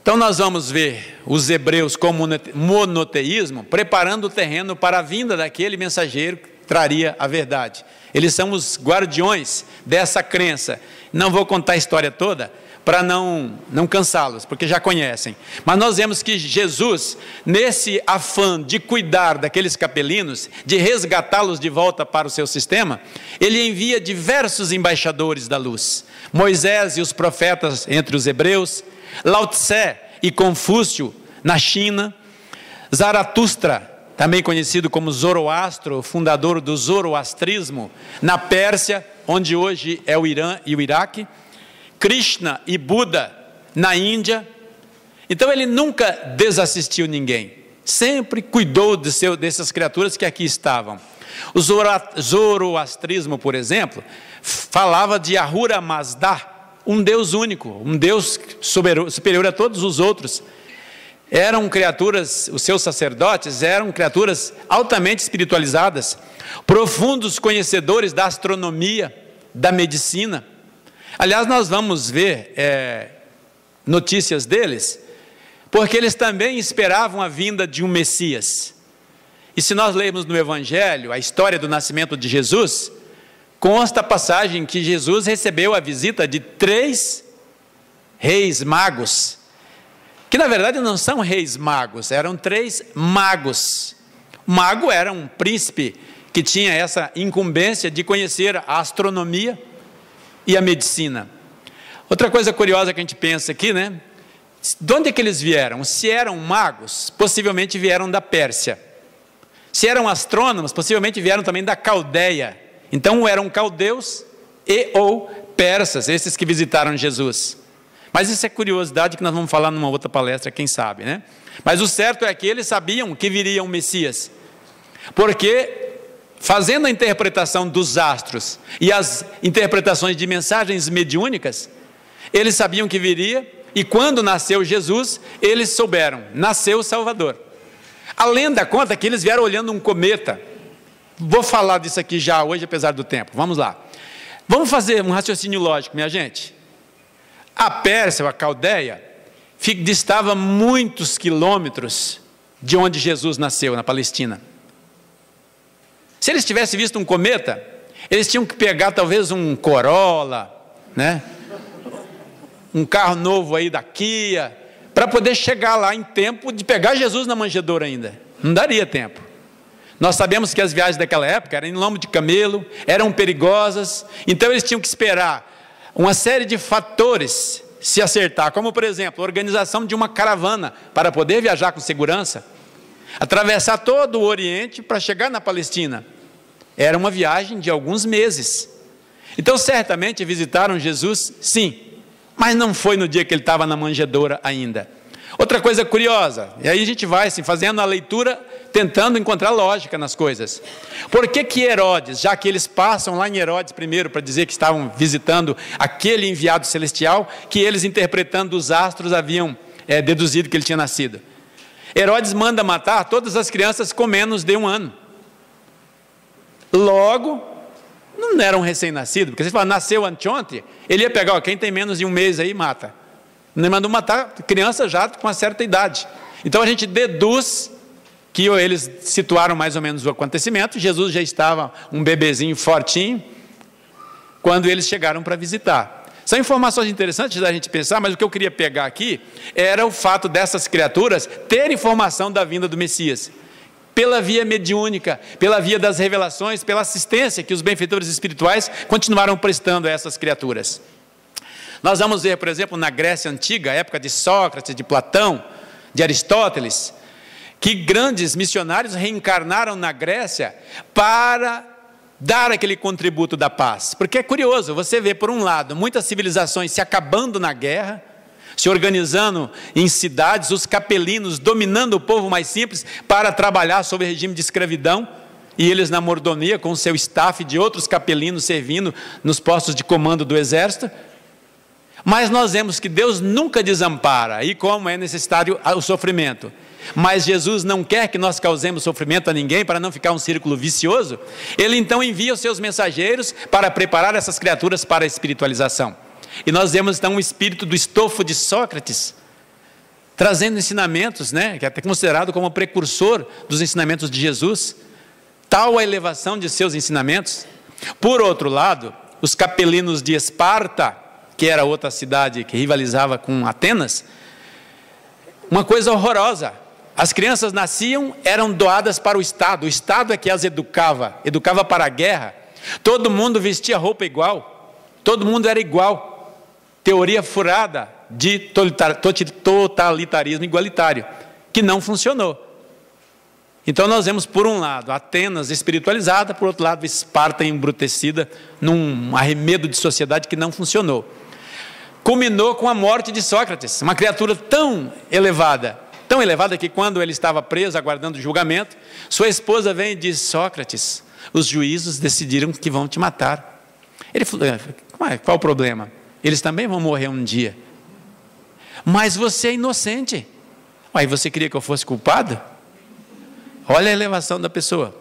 Então, nós vamos ver os hebreus com monoteísmo, preparando o terreno para a vinda daquele mensageiro que traria a verdade. Eles são os guardiões dessa crença. Não vou contar a história toda, para não cansá-los, porque já conhecem. Mas nós vemos que Jesus, nesse afã de cuidar daqueles capelinos, de resgatá-los de volta para o seu sistema, ele envia diversos embaixadores da luz. Moisés e os profetas entre os hebreus, Lao Tse e Confúcio na China, Zaratustra, também conhecido como Zoroastro, fundador do zoroastrismo, na Pérsia, onde hoje é o Irã e o Iraque, Krishna e Buda na Índia. Então ele nunca desassistiu ninguém, sempre cuidou dessas criaturas que aqui estavam. O zoroastrismo, por exemplo, falava de Ahura Mazda, um Deus único, um Deus superior a todos os outros. Eram criaturas, os seus sacerdotes eram criaturas altamente espiritualizadas, profundos conhecedores da astronomia, da medicina. Aliás, nós vamos ver notícias deles, porque eles também esperavam a vinda de um Messias. E se nós lermos no Evangelho a história do nascimento de Jesus, consta a passagem que Jesus recebeu a visita de 3 reis magos, que na verdade não são reis magos, eram 3 magos. O mago era um príncipe que tinha essa incumbência de conhecer a astronomia e a medicina. Outra coisa curiosa que a gente pensa aqui, né? De onde é que eles vieram? Se eram magos, possivelmente vieram da Pérsia. Se eram astrônomos, possivelmente vieram também da Caldeia. Então eram caldeus e ou persas, esses que visitaram Jesus. Mas isso é curiosidade que nós vamos falar numa outra palestra, quem sabe, né? Mas o certo é que eles sabiam que viria um Messias, porque fazendo a interpretação dos astros e as interpretações de mensagens mediúnicas, eles sabiam que viria, e quando nasceu Jesus, eles souberam, nasceu o Salvador. A lenda conta que eles vieram olhando um cometa. Vou falar disso aqui já hoje, apesar do tempo. Vamos lá. Vamos fazer um raciocínio lógico, minha gente. A Pérsia, a Caldeia, distava muitos quilômetros de onde Jesus nasceu, na Palestina. Se eles tivessem visto um cometa, eles tinham que pegar talvez um Corolla, né? Um carro novo aí da Kia, para poder chegar lá em tempo de pegar Jesus na manjedoura ainda. Não daria tempo. Nós sabemos que as viagens daquela época eram em lombo de camelo, eram perigosas, então eles tinham que esperar uma série de fatores se acertar, como por exemplo, a organização de uma caravana para poder viajar com segurança, atravessar todo o Oriente para chegar na Palestina. Era uma viagem de alguns meses. Então certamente visitaram Jesus, sim, mas não foi no dia que ele estava na manjedoura ainda. Outra coisa curiosa, e aí a gente vai assim, fazendo a leitura, tentando encontrar lógica nas coisas. Por que Herodes, já que eles passam lá em Herodes primeiro para dizer que estavam visitando aquele enviado celestial, que eles interpretando os astros haviam deduzido que ele tinha nascido? Herodes manda matar todas as crianças com menos de 1 ano. Logo, não era um recém-nascido, porque você fala, nasceu anteontem, ele ia pegar, quem tem menos de 1 mês aí, mata. Não mandou matar criança já com uma certa idade. Então a gente deduz que eles situaram mais ou menos o acontecimento. Jesus já estava um bebezinho fortinho quando eles chegaram para visitar. São informações interessantes da gente pensar, mas o que eu queria pegar aqui era o fato dessas criaturas terem informação da vinda do Messias, pela via mediúnica, pela via das revelações, pela assistência que os benfeitores espirituais continuaram prestando a essas criaturas. Nós vamos ver, por exemplo, na Grécia Antiga, época de Sócrates, de Platão, de Aristóteles, que grandes missionários reencarnaram na Grécia para dar aquele contributo da paz. Porque é curioso, você vê, por um lado, muitas civilizações se acabando na guerra, se organizando em cidades, os capelinos dominando o povo mais simples para trabalhar sob o regime de escravidão, e eles na mordomia com o seu staff de outros capelinos servindo nos postos de comando do exército. Mas nós vemos que Deus nunca desampara, e como é necessário o sofrimento. Mas Jesus não quer que nós causemos sofrimento a ninguém, para não ficar um círculo vicioso. Ele então envia os seus mensageiros para preparar essas criaturas para a espiritualização. E nós vemos então o espírito do estofo de Sócrates, trazendo ensinamentos, que é até considerado como precursor dos ensinamentos de Jesus. Tal a elevação de seus ensinamentos. Por outro lado, os capelinos de Esparta, que era outra cidade que rivalizava com Atenas, uma coisa horrorosa, as crianças nasciam, eram doadas para o Estado é que as educava para a guerra, todo mundo vestia roupa igual, todo mundo era igual, teoria furada de totalitarismo igualitário, que não funcionou. Então nós vemos, por um lado, Atenas espiritualizada, por outro lado, Esparta embrutecida, num arremedo de sociedade que não funcionou. Culminou com a morte de Sócrates, uma criatura tão elevada que quando ele estava preso, aguardando o julgamento, sua esposa vem e diz: Sócrates, os juízos decidiram que vão te matar. Ele falou: qual o problema? Eles também vão morrer um dia. Mas você é inocente. Você queria que eu fosse culpado? Olha a elevação da pessoa.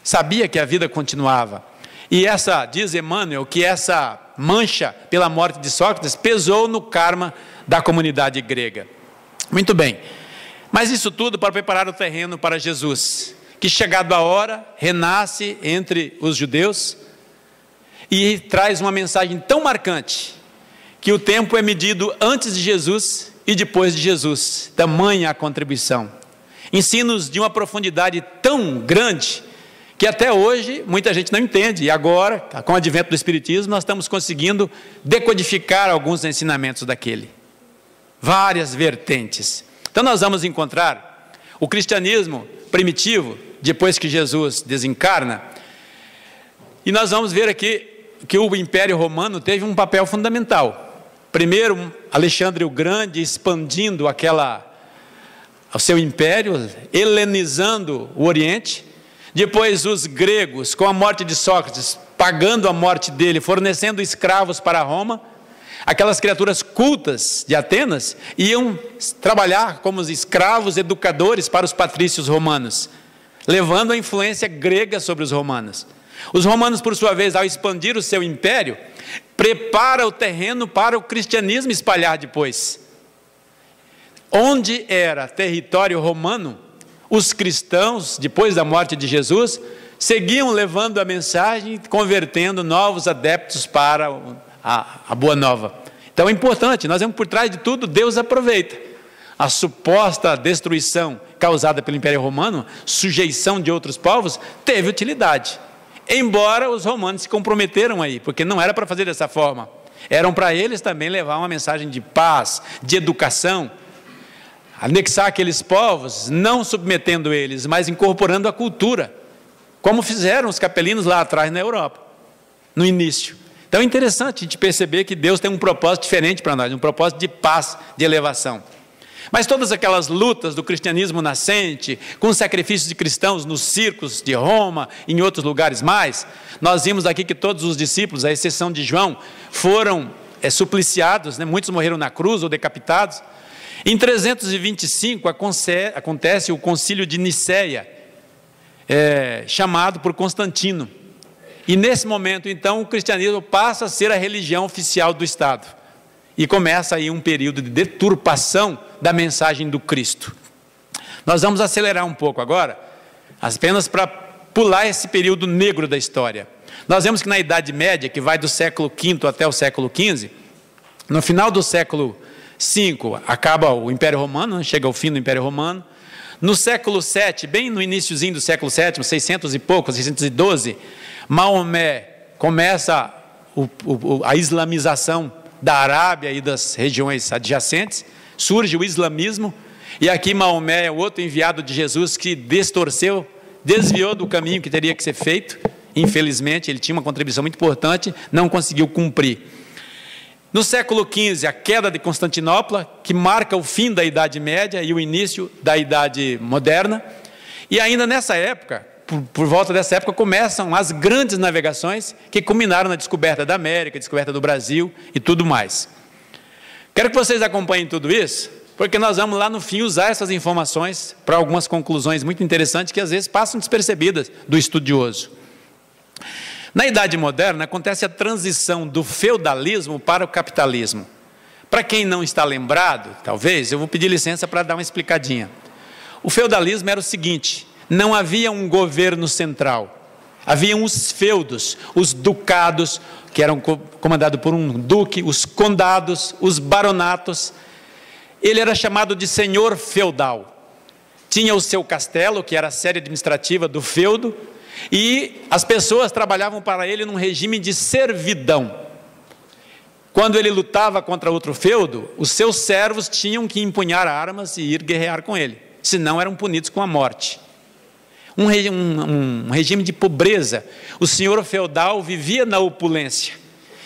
Sabia que a vida continuava. E diz Emmanuel, que essa mancha pela morte de Sócrates pesou no karma da comunidade grega. Muito bem, mas isso tudo para preparar o terreno para Jesus, que chegado a hora, renasce entre os judeus e traz uma mensagem tão marcante, que o tempo é medido antes de Jesus e depois de Jesus, tamanha a contribuição. Ensinos de uma profundidade tão grande, que até hoje muita gente não entende, e agora, com o advento do Espiritismo, nós estamos conseguindo decodificar alguns ensinamentos daquele. Várias vertentes. Então nós vamos encontrar o cristianismo primitivo, depois que Jesus desencarna, e nós vamos ver aqui que o Império Romano teve um papel fundamental. Primeiro, Alexandre o Grande expandindo o seu império, helenizando o Oriente. Depois os gregos, com a morte de Sócrates, pagando a morte dele, fornecendo escravos para Roma. Aquelas criaturas cultas de Atenas iam trabalhar como escravos educadores para os patrícios romanos, levando a influência grega sobre os romanos. Os romanos, por sua vez, ao expandir o seu império, prepara o terreno para o cristianismo espalhar depois. Onde era território romano, os cristãos, depois da morte de Jesus, seguiam levando a mensagem, convertendo novos adeptos para a boa nova. Então é importante, nós vemos por trás de tudo, Deus aproveita a suposta destruição causada pelo Império Romano, sujeição de outros povos, teve utilidade. Embora os romanos se comprometeram aí, porque não era para fazer dessa forma. Eram para eles também levar uma mensagem de paz, de educação, anexar aqueles povos, não submetendo eles, mas incorporando a cultura, como fizeram os capelinos lá atrás na Europa, no início. Então é interessante a gente perceber que Deus tem um propósito diferente para nós, um propósito de paz, de elevação. Mas todas aquelas lutas do cristianismo nascente, com os sacrifícios de cristãos nos circos de Roma, em outros lugares mais, nós vimos aqui que todos os discípulos, à exceção de João, foram supliciados, né? Muitos morreram na cruz ou decapitados. Em 325 acontece o concílio de Niceia, chamado por Constantino. E nesse momento, então, o cristianismo passa a ser a religião oficial do Estado. E começa aí um período de deturpação da mensagem do Cristo. Nós vamos acelerar um pouco agora, apenas para pular esse período negro da história. Nós vemos que na Idade Média, que vai do século V até o século XV, no final do século V, acaba o Império Romano, chega ao fim do Império Romano. No século VII, bem no iniciozinho do século VII, 600 e pouco, 612, Maomé começa a islamização da Arábia e das regiões adjacentes, surge o islamismo, e aqui Maomé é o outro enviado de Jesus que distorceu, desviou do caminho que teria que ser feito, infelizmente, ele tinha uma contribuição muito importante, não conseguiu cumprir. No século XV, a queda de Constantinopla, que marca o fim da Idade Média e o início da Idade Moderna, e ainda nessa época, por volta dessa época, começam as grandes navegações que culminaram na descoberta da América, descoberta do Brasil e tudo mais. Quero que vocês acompanhem tudo isso, porque nós vamos lá no fim usar essas informações para algumas conclusões muito interessantes que às vezes passam despercebidas do estudioso. Na Idade Moderna acontece a transição do feudalismo para o capitalismo. Para quem não está lembrado, talvez, eu vou pedir licença para dar uma explicadinha. O feudalismo era o seguinte: não havia um governo central, haviam os feudos, os ducados, que eram comandados por um duque, os condados, os baronatos. Ele era chamado de senhor feudal. Tinha o seu castelo, que era a sede administrativa do feudo, e as pessoas trabalhavam para ele num regime de servidão. Quando ele lutava contra outro feudo, os seus servos tinham que empunhar armas e ir guerrear com ele, senão eram punidos com a morte. Um regime de pobreza. O senhor feudal vivia na opulência,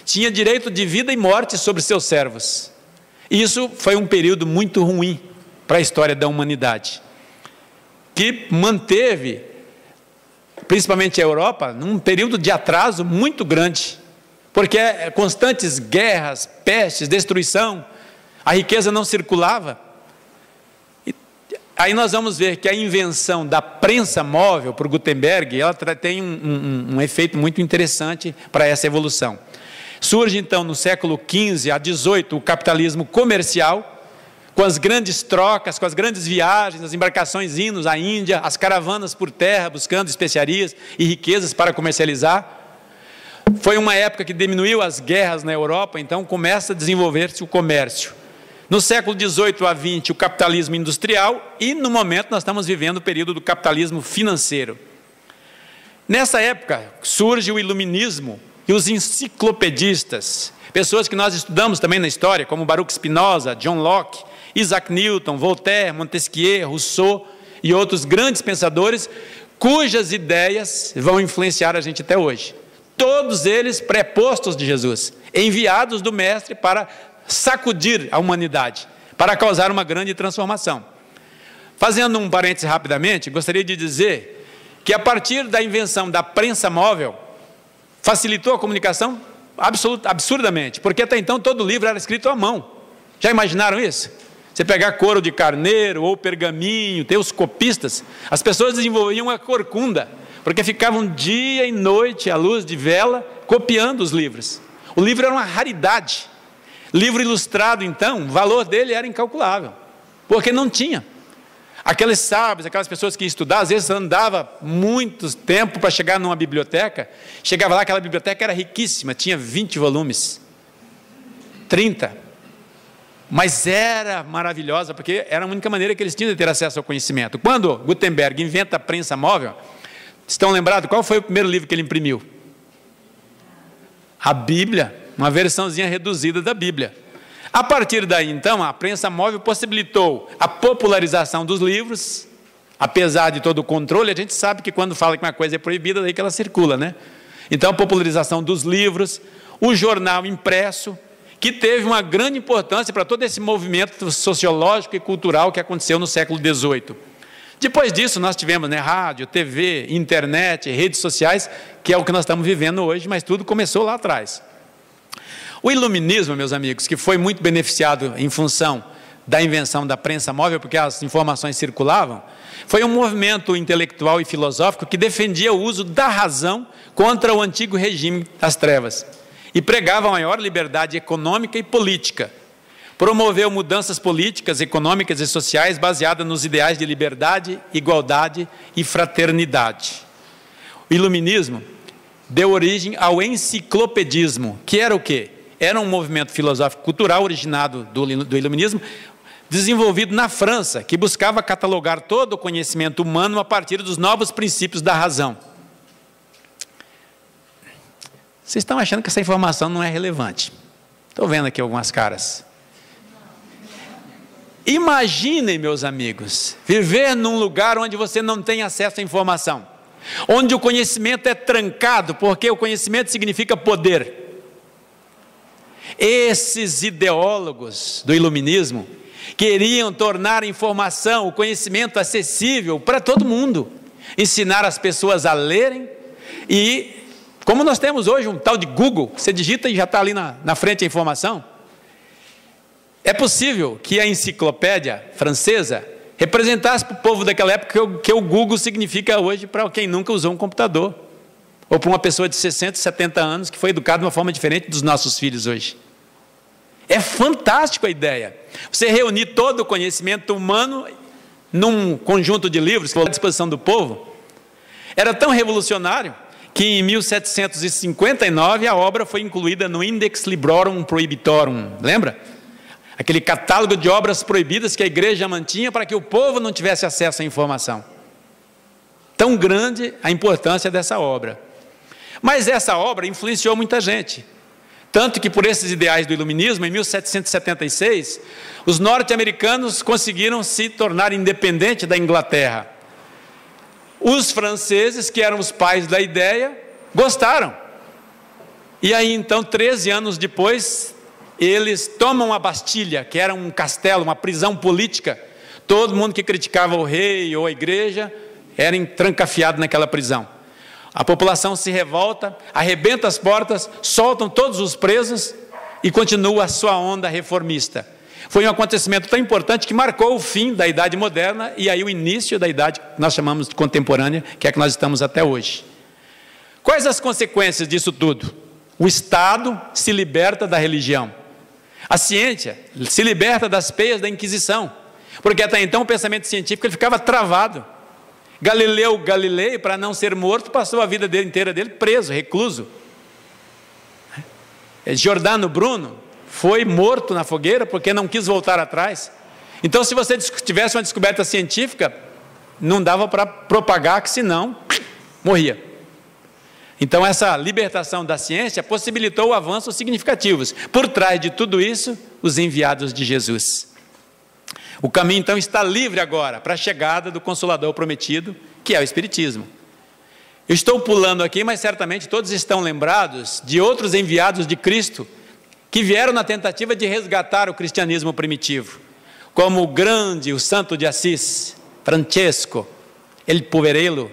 tinha direito de vida e morte sobre seus servos. Isso foi um período muito ruim para a história da humanidade, que manteve, principalmente a Europa, num período de atraso muito grande, porque constantes guerras, pestes, destruição, a riqueza não circulava. Aí nós vamos ver que a invenção da prensa móvel por Gutenberg, ela tem um efeito muito interessante para essa evolução. Surge então no século XV a XVIII o capitalismo comercial, com as grandes trocas, com as grandes viagens, as embarcações indo à Índia, as caravanas por terra buscando especiarias e riquezas para comercializar. Foi uma época que diminuiu as guerras na Europa, então começa a desenvolver-se o comércio. No século XVIII a XX, o capitalismo industrial, e no momento nós estamos vivendo o período do capitalismo financeiro. Nessa época surge o iluminismo e os enciclopedistas, pessoas que nós estudamos também na história, como Baruch Spinoza, John Locke, Isaac Newton, Voltaire, Montesquieu, Rousseau e outros grandes pensadores, cujas ideias vão influenciar a gente até hoje. Todos eles prepostos de Jesus, enviados do Mestre para sacudir a humanidade, para causar uma grande transformação. Fazendo um parêntese rapidamente, gostaria de dizer que a partir da invenção da prensa móvel, facilitou a comunicação absurdamente, porque até então todo livro era escrito à mão. Já imaginaram isso? Você pegar couro de carneiro ou pergaminho, ter os copistas, as pessoas desenvolviam a corcunda, porque ficavam dia e noite à luz de vela copiando os livros. O livro era uma raridade. Livro ilustrado, então, o valor dele era incalculável, porque não tinha. Aqueles sábios, aquelas pessoas que estudavam, às vezes andava muito tempo para chegar numa biblioteca, chegava lá, aquela biblioteca era riquíssima, tinha 20 volumes, 30. mas era maravilhosa, porque era a única maneira que eles tinham de ter acesso ao conhecimento. Quando Gutenberg inventa a prensa móvel, estão lembrados qual foi o primeiro livro que ele imprimiu? A Bíblia, uma versãozinha reduzida da Bíblia. A partir daí, então, a prensa móvel possibilitou a popularização dos livros. Apesar de todo o controle, a gente sabe que quando fala que uma coisa é proibida, daí que ela circula, né? Então, a popularização dos livros, o jornal impresso, que teve uma grande importância para todo esse movimento sociológico e cultural que aconteceu no século XVIII. Depois disso, nós tivemos, né, rádio, TV, internet, redes sociais, que é o que nós estamos vivendo hoje, mas tudo começou lá atrás. O iluminismo, meus amigos, que foi muito beneficiado em função da invenção da prensa móvel, porque as informações circulavam, foi um movimento intelectual e filosófico que defendia o uso da razão contra o antigo regime das trevas e pregava a maior liberdade econômica e política. Promoveu mudanças políticas, econômicas e sociais baseadas nos ideais de liberdade, igualdade e fraternidade. O iluminismo deu origem ao enciclopedismo, que era o quê? Era um movimento filosófico cultural originado do iluminismo, desenvolvido na França, que buscava catalogar todo o conhecimento humano a partir dos novos princípios da razão. Vocês estão achando que essa informação não é relevante? Estou vendo aqui algumas caras. Imaginem, meus amigos, viver num lugar onde você não tem acesso à informação, onde o conhecimento é trancado, porque o conhecimento significa poder. Esses ideólogos do iluminismo queriam tornar a informação, o conhecimento acessível para todo mundo, ensinar as pessoas a lerem e, como nós temos hoje um tal de Google, você digita e já está ali na frente a informação. É possível que a enciclopédia francesa representasse para o povo daquela época o que o Google significa hoje para quem nunca usou um computador, ou para uma pessoa de 60, 70 anos que foi educada de uma forma diferente dos nossos filhos hoje. É fantástico a ideia. Você reunir todo o conhecimento humano num conjunto de livros que foi à disposição do povo. Era tão revolucionário que em 1759 a obra foi incluída no Index Librorum Prohibitorum. Lembra? Aquele catálogo de obras proibidas que a igreja mantinha para que o povo não tivesse acesso à informação. Tão grande a importância dessa obra. Mas essa obra influenciou muita gente. Tanto que por esses ideais do iluminismo, em 1776, os norte-americanos conseguiram se tornar independentes da Inglaterra. Os franceses, que eram os pais da ideia, gostaram. E aí então, 13 anos depois, eles tomam a Bastilha, que era um castelo, uma prisão política. Todo mundo que criticava o rei ou a igreja era trancafiado naquela prisão. A população se revolta, arrebenta as portas, soltam todos os presos e continua a sua onda reformista. Foi um acontecimento tão importante que marcou o fim da Idade Moderna e aí o início da Idade que nós chamamos de contemporânea, que é que nós estamos até hoje. Quais as consequências disso tudo? O Estado se liberta da religião. A ciência se liberta das peias da Inquisição, porque até então o pensamento científico ele ficava travado. Galileu Galilei, para não ser morto, passou a vida inteira dele preso, recluso. Giordano Bruno foi morto na fogueira porque não quis voltar atrás. Então, se você tivesse uma descoberta científica, não dava para propagar, que senão morria. Então, essa libertação da ciência possibilitou avanços significativos. Por trás de tudo isso, os enviados de Jesus. O caminho, então, está livre agora para a chegada do Consolador prometido, que é o Espiritismo. Eu estou pulando aqui, mas certamente todos estão lembrados de outros enviados de Cristo que vieram na tentativa de resgatar o cristianismo primitivo, como o grande, o santo de Assis, Francesco, El Poverello,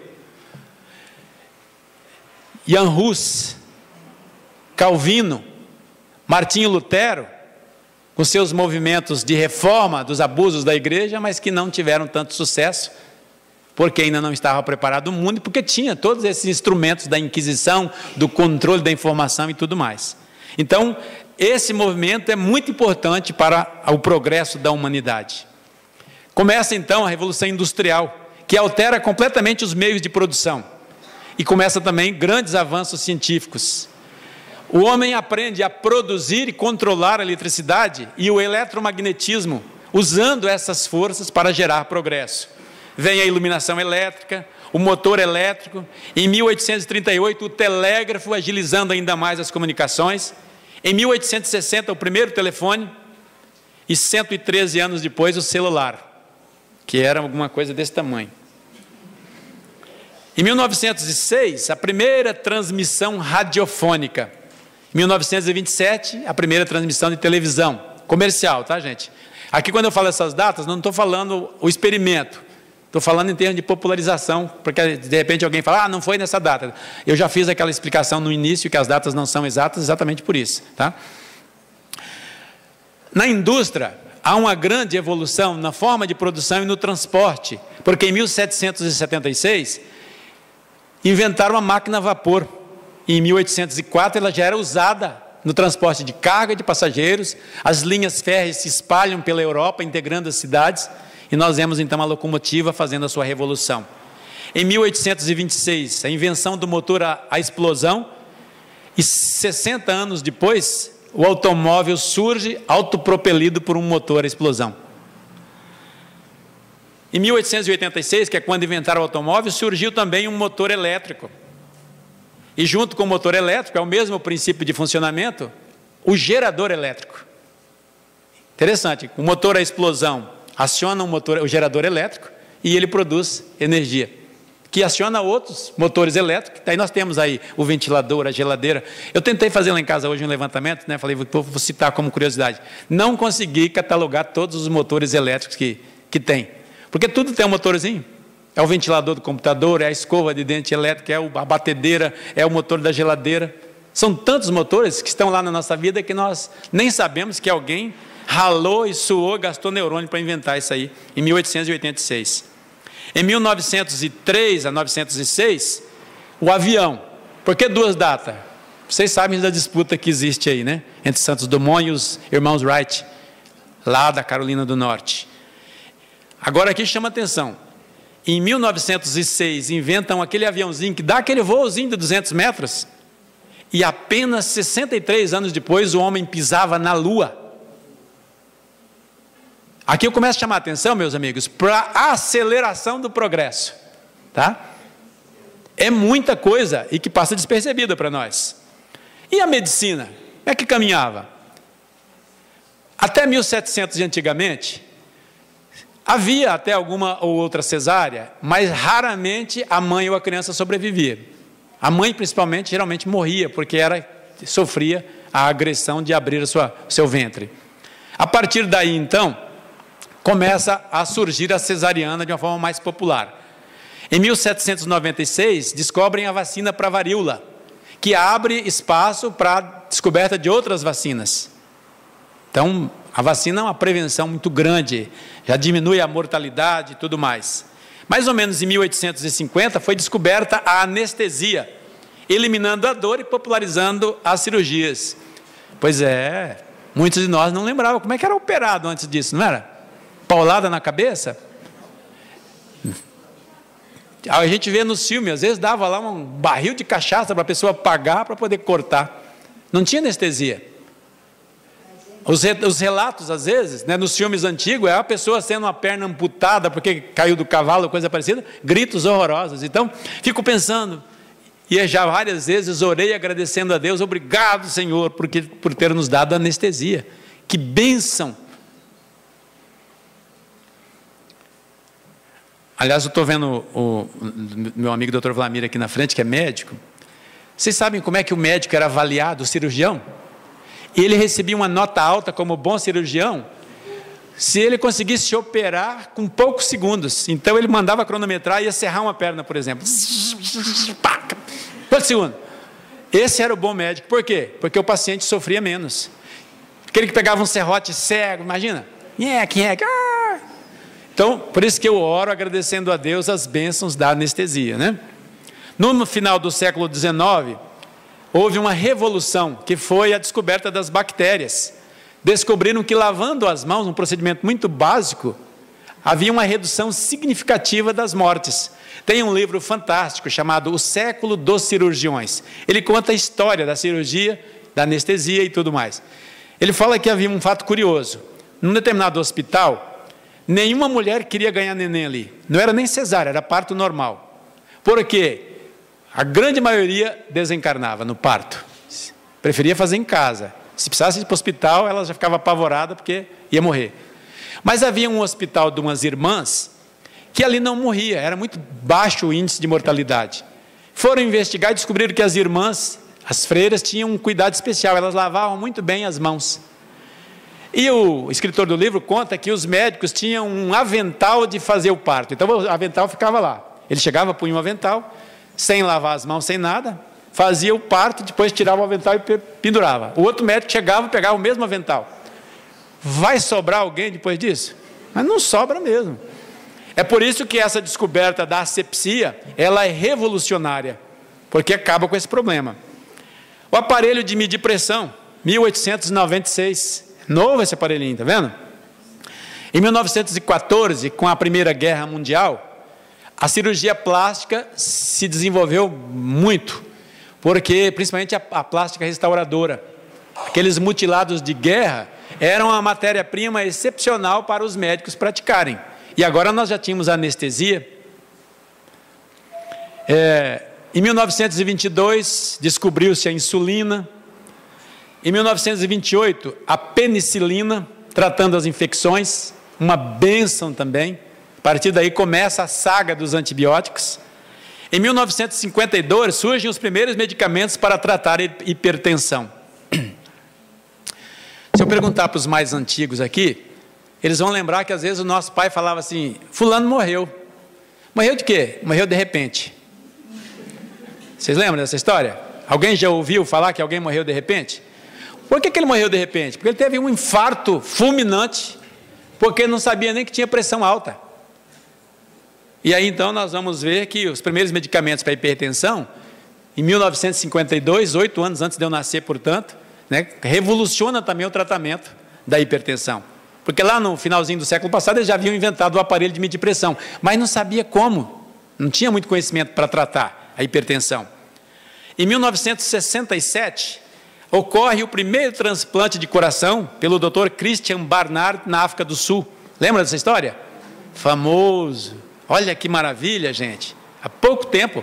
Jan Hus, Calvino, Martinho Lutero, com seus movimentos de reforma dos abusos da igreja, mas que não tiveram tanto sucesso, porque ainda não estava preparado o mundo, porque tinha todos esses instrumentos da Inquisição, do controle da informação e tudo mais. Então, esse movimento é muito importante para o progresso da humanidade. Começa então a Revolução Industrial, que altera completamente os meios de produção, e começa também grandes avanços científicos. o homem aprende a produzir e controlar a eletricidade e o eletromagnetismo, usando essas forças para gerar progresso. Vem a iluminação elétrica, o motor elétrico, em 1838 o telégrafo, agilizando ainda mais as comunicações, em 1860 o primeiro telefone, e 113 anos depois o celular, que era alguma coisa desse tamanho. Em 1906, a primeira transmissão radiofônica. Em 1927, a primeira transmissão de televisão, comercial, tá, gente? Aqui, quando eu falo essas datas, não estou falando o experimento, estou falando em termos de popularização, porque de repente alguém fala, não foi nessa data. Eu já fiz aquela explicação no início, que as datas não são exatas, exatamente por isso, tá? Na indústria, há uma grande evolução na forma de produção e no transporte, porque em 1776, inventaram a máquina a vapor. Em 1804, ela já era usada no transporte de carga e de passageiros, as linhas férreas se espalham pela Europa, integrando as cidades, e nós vemos então a locomotiva fazendo a sua revolução. Em 1826, a invenção do motor a explosão, e 60 anos depois, o automóvel surge autopropelido por um motor a explosão. Em 1886, que é quando inventaram o automóvel, surgiu também um motor elétrico. E junto com o motor elétrico, é o mesmo princípio de funcionamento, o gerador elétrico. Interessante, o motor a explosão aciona o gerador elétrico e ele produz energia, que aciona outros motores elétricos. Daí nós temos aí o ventilador, a geladeira. Eu tentei fazer lá em casa hoje um levantamento, né? Falei, vou citar como curiosidade. Não consegui catalogar todos os motores elétricos que tem. Porque tudo tem um motorzinho. É o ventilador do computador, é a escova de dente elétrica, é a batedeira, é o motor da geladeira. São tantos motores que estão lá na nossa vida que nós nem sabemos que alguém ralou e suou, gastou neurônio para inventar isso aí, em 1886. Em 1903 a 1906, o avião. Por que duas datas? Vocês sabem da disputa que existe aí, né? Entre Santos Dumont e os irmãos Wright, lá da Carolina do Norte. Agora aqui chama atenção. Em 1906, inventam aquele aviãozinho que dá aquele voozinho de 200 metros, e apenas 63 anos depois o homem pisava na Lua. Aqui eu começo a chamar a atenção, meus amigos, para a aceleração do progresso, tá? É muita coisa e que passa despercebida para nós. E a medicina? Como é que caminhava? Até 1700 de antigamente, havia até alguma ou outra cesárea, mas raramente a mãe ou a criança sobrevivia. A mãe, principalmente, geralmente morria, porque sofria a agressão de abrir o seu ventre. A partir daí, então, começa a surgir a cesariana de uma forma mais popular. Em 1796, descobrem a vacina para a varíola, que abre espaço para a descoberta de outras vacinas. Então, a vacina é uma prevenção muito grande, já diminui a mortalidade e tudo mais. Mais ou menos em 1850 foi descoberta a anestesia, eliminando a dor e popularizando as cirurgias. Pois é, muitos de nós não lembravam como é que era operado antes disso, não era? Paulada na cabeça? A gente vê nos filmes, às vezes dava lá um barril de cachaça para a pessoa pagar para poder cortar. Não tinha anestesia. Os relatos, às vezes, né, nos filmes antigos, é a pessoa sendo uma perna amputada porque caiu do cavalo, coisa parecida, gritos horrorosos. Então, fico pensando, e já várias vezes orei agradecendo a Deus, obrigado, Senhor, por ter nos dado anestesia. Que bênção! Aliás, eu estou vendo o meu amigo Dr. Vlamir aqui na frente, que é médico. Vocês sabem como é que o médico era avaliado, o cirurgião? Ele recebia uma nota alta como bom cirurgião se ele conseguisse operar com poucos segundos. Então ele mandava cronometrar e ia serrar uma perna, por exemplo. Quantos segundos? Esse era o bom médico. Por quê? Porque o paciente sofria menos. Aquele que pegava um serrote cego, imagina. Então, por isso que eu oro agradecendo a Deus as bênçãos da anestesia, né? No final do século XIX, houve uma revolução, que foi a descoberta das bactérias. Descobriram que lavando as mãos, um procedimento muito básico, havia uma redução significativa das mortes. Tem um livro fantástico chamado O Século dos Cirurgiões. Ele conta a história da cirurgia da anestesia e tudo mais. Ele fala que havia um fato curioso. Num determinado hospital, nenhuma mulher queria ganhar neném ali. Não era nem cesárea, era parto normal. Por quê? A grande maioria desencarnava no parto. Preferia fazer em casa. Se precisasse ir para o hospital, ela já ficava apavorada porque ia morrer. Mas havia um hospital de umas irmãs que ali não morria, era muito baixo o índice de mortalidade. Foram investigar e descobriram que as irmãs, as freiras, tinham um cuidado especial, elas lavavam muito bem as mãos. E o escritor do livro conta que os médicos tinham um avental de fazer o parto. Então o avental ficava lá. Ele chegava, punha um avental, sem lavar as mãos, sem nada, fazia o parto, depois tirava o avental e pendurava. O outro médico chegava e pegava o mesmo avental. Vai sobrar alguém depois disso? Mas não sobra mesmo. É por isso que essa descoberta da asepsia, ela é revolucionária, porque acaba com esse problema. O aparelho de medir pressão, 1896, novo esse aparelhinho, tá vendo? Em 1914, com a Primeira Guerra Mundial, a cirurgia plástica se desenvolveu muito, porque principalmente a plástica restauradora. Aqueles mutilados de guerra eram uma matéria-prima excepcional para os médicos praticarem. E agora nós já tínhamos a anestesia. Em 1922, descobriu-se a insulina. Em 1928, a penicilina, tratando as infecções, uma bênção também. A partir daí começa a saga dos antibióticos. Em 1952, surgem os primeiros medicamentos para tratar a hipertensão. Se eu perguntar para os mais antigos aqui, eles vão lembrar que às vezes o nosso pai falava assim, fulano morreu. Morreu de quê? Morreu de repente. Vocês lembram dessa história? Alguém já ouviu falar que alguém morreu de repente? Por que ele morreu de repente? Porque ele teve um infarto fulminante, porque não sabia nem que tinha pressão alta. E aí então nós vamos ver que os primeiros medicamentos para hipertensão, em 1952, 8 anos antes de eu nascer, portanto, né, revoluciona também o tratamento da hipertensão. Porque lá no finalzinho do século passado eles já haviam inventado o aparelho de medir pressão, mas não sabia como, não tinha muito conhecimento para tratar a hipertensão. Em 1967, ocorre o primeiro transplante de coração pelo Dr. Christian Barnard na África do Sul. Lembra dessa história? Famoso. Olha que maravilha, gente. Há pouco tempo,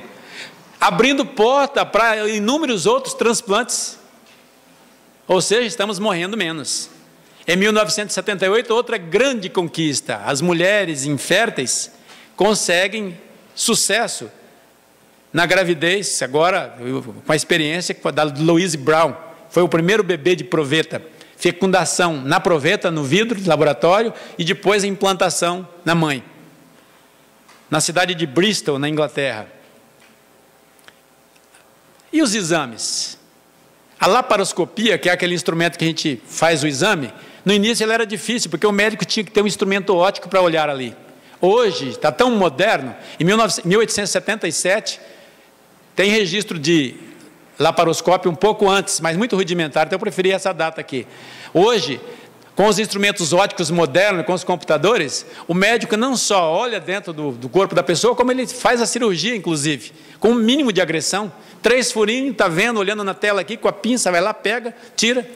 abrindo porta para inúmeros outros transplantes. Ou seja, estamos morrendo menos. Em 1978, outra grande conquista. As mulheres inférteis conseguem sucesso na gravidez, agora com a experiência da Louise Brown. Foi o primeiro bebê de proveta. Fecundação na proveta, no vidro de laboratório, e depois a implantação na mãe. Na cidade de Bristol, na Inglaterra. E os exames? A laparoscopia, que é aquele instrumento que a gente faz o exame, no início ele era difícil, porque o médico tinha que ter um instrumento óptico para olhar ali. Hoje, está tão moderno, em 1877, tem registro de laparoscópio um pouco antes, mas muito rudimentar, então eu preferi essa data aqui. Hoje, com os instrumentos ópticos modernos, com os computadores, o médico não só olha dentro do corpo da pessoa, como ele faz a cirurgia, inclusive, com um mínimo de agressão. 3 furinhos, está vendo, olhando na tela aqui, com a pinça, vai lá, pega, tira.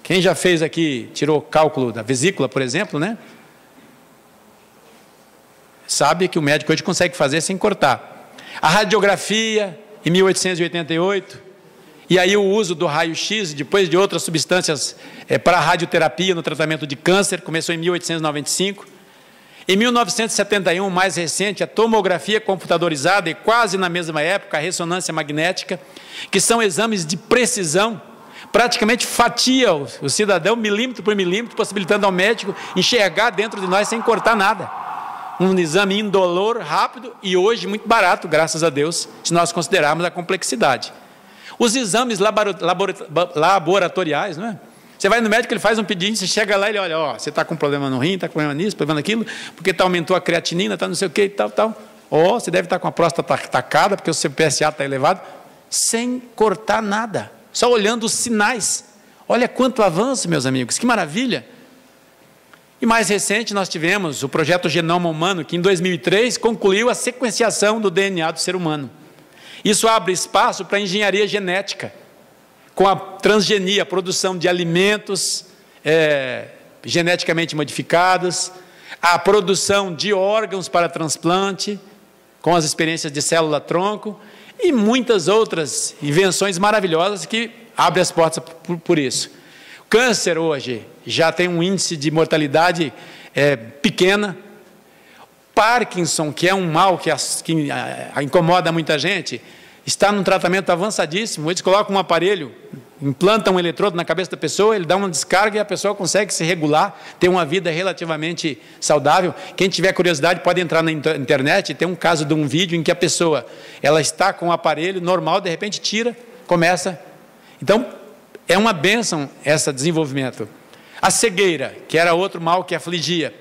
Quem já fez aqui, tirou o cálculo da vesícula, por exemplo, né? Sabe que o médico hoje consegue fazer sem cortar. A radiografia, em 1888, e aí o uso do raio-x, depois de outras substâncias para a radioterapia no tratamento de câncer, começou em 1895. Em 1971, mais recente, a tomografia computadorizada e quase na mesma época a ressonância magnética, que são exames de precisão, praticamente fatia o cidadão milímetro por milímetro, possibilitando ao médico enxergar dentro de nós sem cortar nada. Um exame indolor, rápido e hoje muito barato, graças a Deus, se nós considerarmos a complexidade. Os exames laboratoriais, não é? Você vai no médico, ele faz um pedido, você chega lá e ele olha, ó, você está com problema no rim, está com problema nisso, problema naquilo, porque aumentou a creatinina, está não sei o que e tal. Ó, você deve estar com a próstata atacada, porque o seu PSA está elevado, sem cortar nada, só olhando os sinais. Olha quanto avanço, meus amigos, que maravilha. E mais recente nós tivemos o projeto Genoma Humano, que em 2003 concluiu a sequenciação do DNA do ser humano. Isso abre espaço para a engenharia genética, com a transgenia, a produção de alimentos geneticamente modificados, a produção de órgãos para transplante, com as experiências de célula-tronco, e muitas outras invenções maravilhosas que abrem as portas por isso. O câncer hoje já tem um índice de mortalidade pequena. Parkinson, que é um mal que incomoda muita gente, está num tratamento avançadíssimo. Eles colocam um aparelho, implantam um eletrodo na cabeça da pessoa, ele dá uma descarga e a pessoa consegue se regular, ter uma vida relativamente saudável. Quem tiver curiosidade pode entrar na internet, tem um caso de um vídeo em que a pessoa, ela está com o aparelho normal, de repente tira, começa. Então, é uma bênção esse desenvolvimento. A cegueira, que era outro mal que afligia.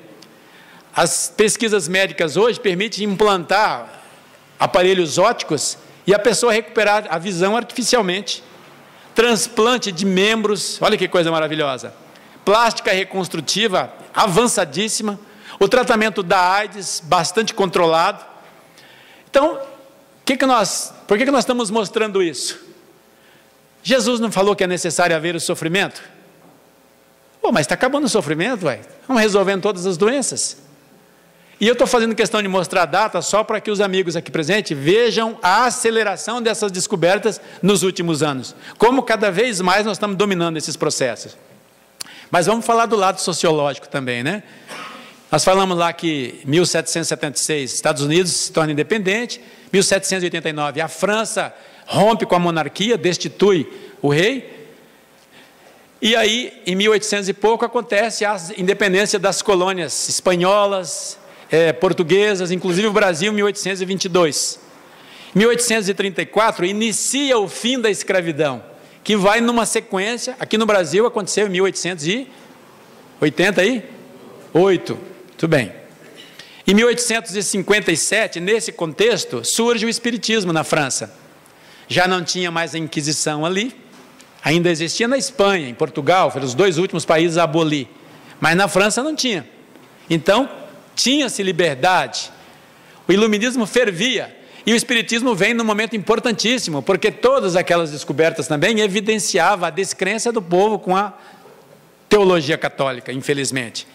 As pesquisas médicas hoje permitem implantar aparelhos ópticos e a pessoa recuperar a visão artificialmente. Transplante de membros, olha que coisa maravilhosa. Plástica reconstrutiva avançadíssima. O tratamento da AIDS bastante controlado. Então, por que nós estamos mostrando isso? Jesus não falou que é necessário haver o sofrimento? Mas está acabando o sofrimento, vamos resolvendo todas as doenças. E eu estou fazendo questão de mostrar a data só para que os amigos aqui presentes vejam a aceleração dessas descobertas nos últimos anos. Como cada vez mais nós estamos dominando esses processos. Mas vamos falar do lado sociológico também, né? Nós falamos lá que 1776, Estados Unidos se torna independente, 1789, a França rompe com a monarquia, destitui o rei, e aí, em 1800 e pouco, acontece a independência das colônias espanholas, portuguesas, inclusive o Brasil, em 1822. Em 1834, inicia o fim da escravidão, que vai numa sequência, aqui no Brasil aconteceu em 1888, tudo bem. Em 1857, nesse contexto, surge o Espiritismo na França. Já não tinha mais a Inquisição ali, ainda existia na Espanha, em Portugal, foram os dois últimos países a abolir, mas na França não tinha. Então, tinha-se liberdade, o iluminismo fervia, e o Espiritismo vem num momento importantíssimo, porque todas aquelas descobertas também evidenciavam a descrença do povo com a teologia católica, infelizmente.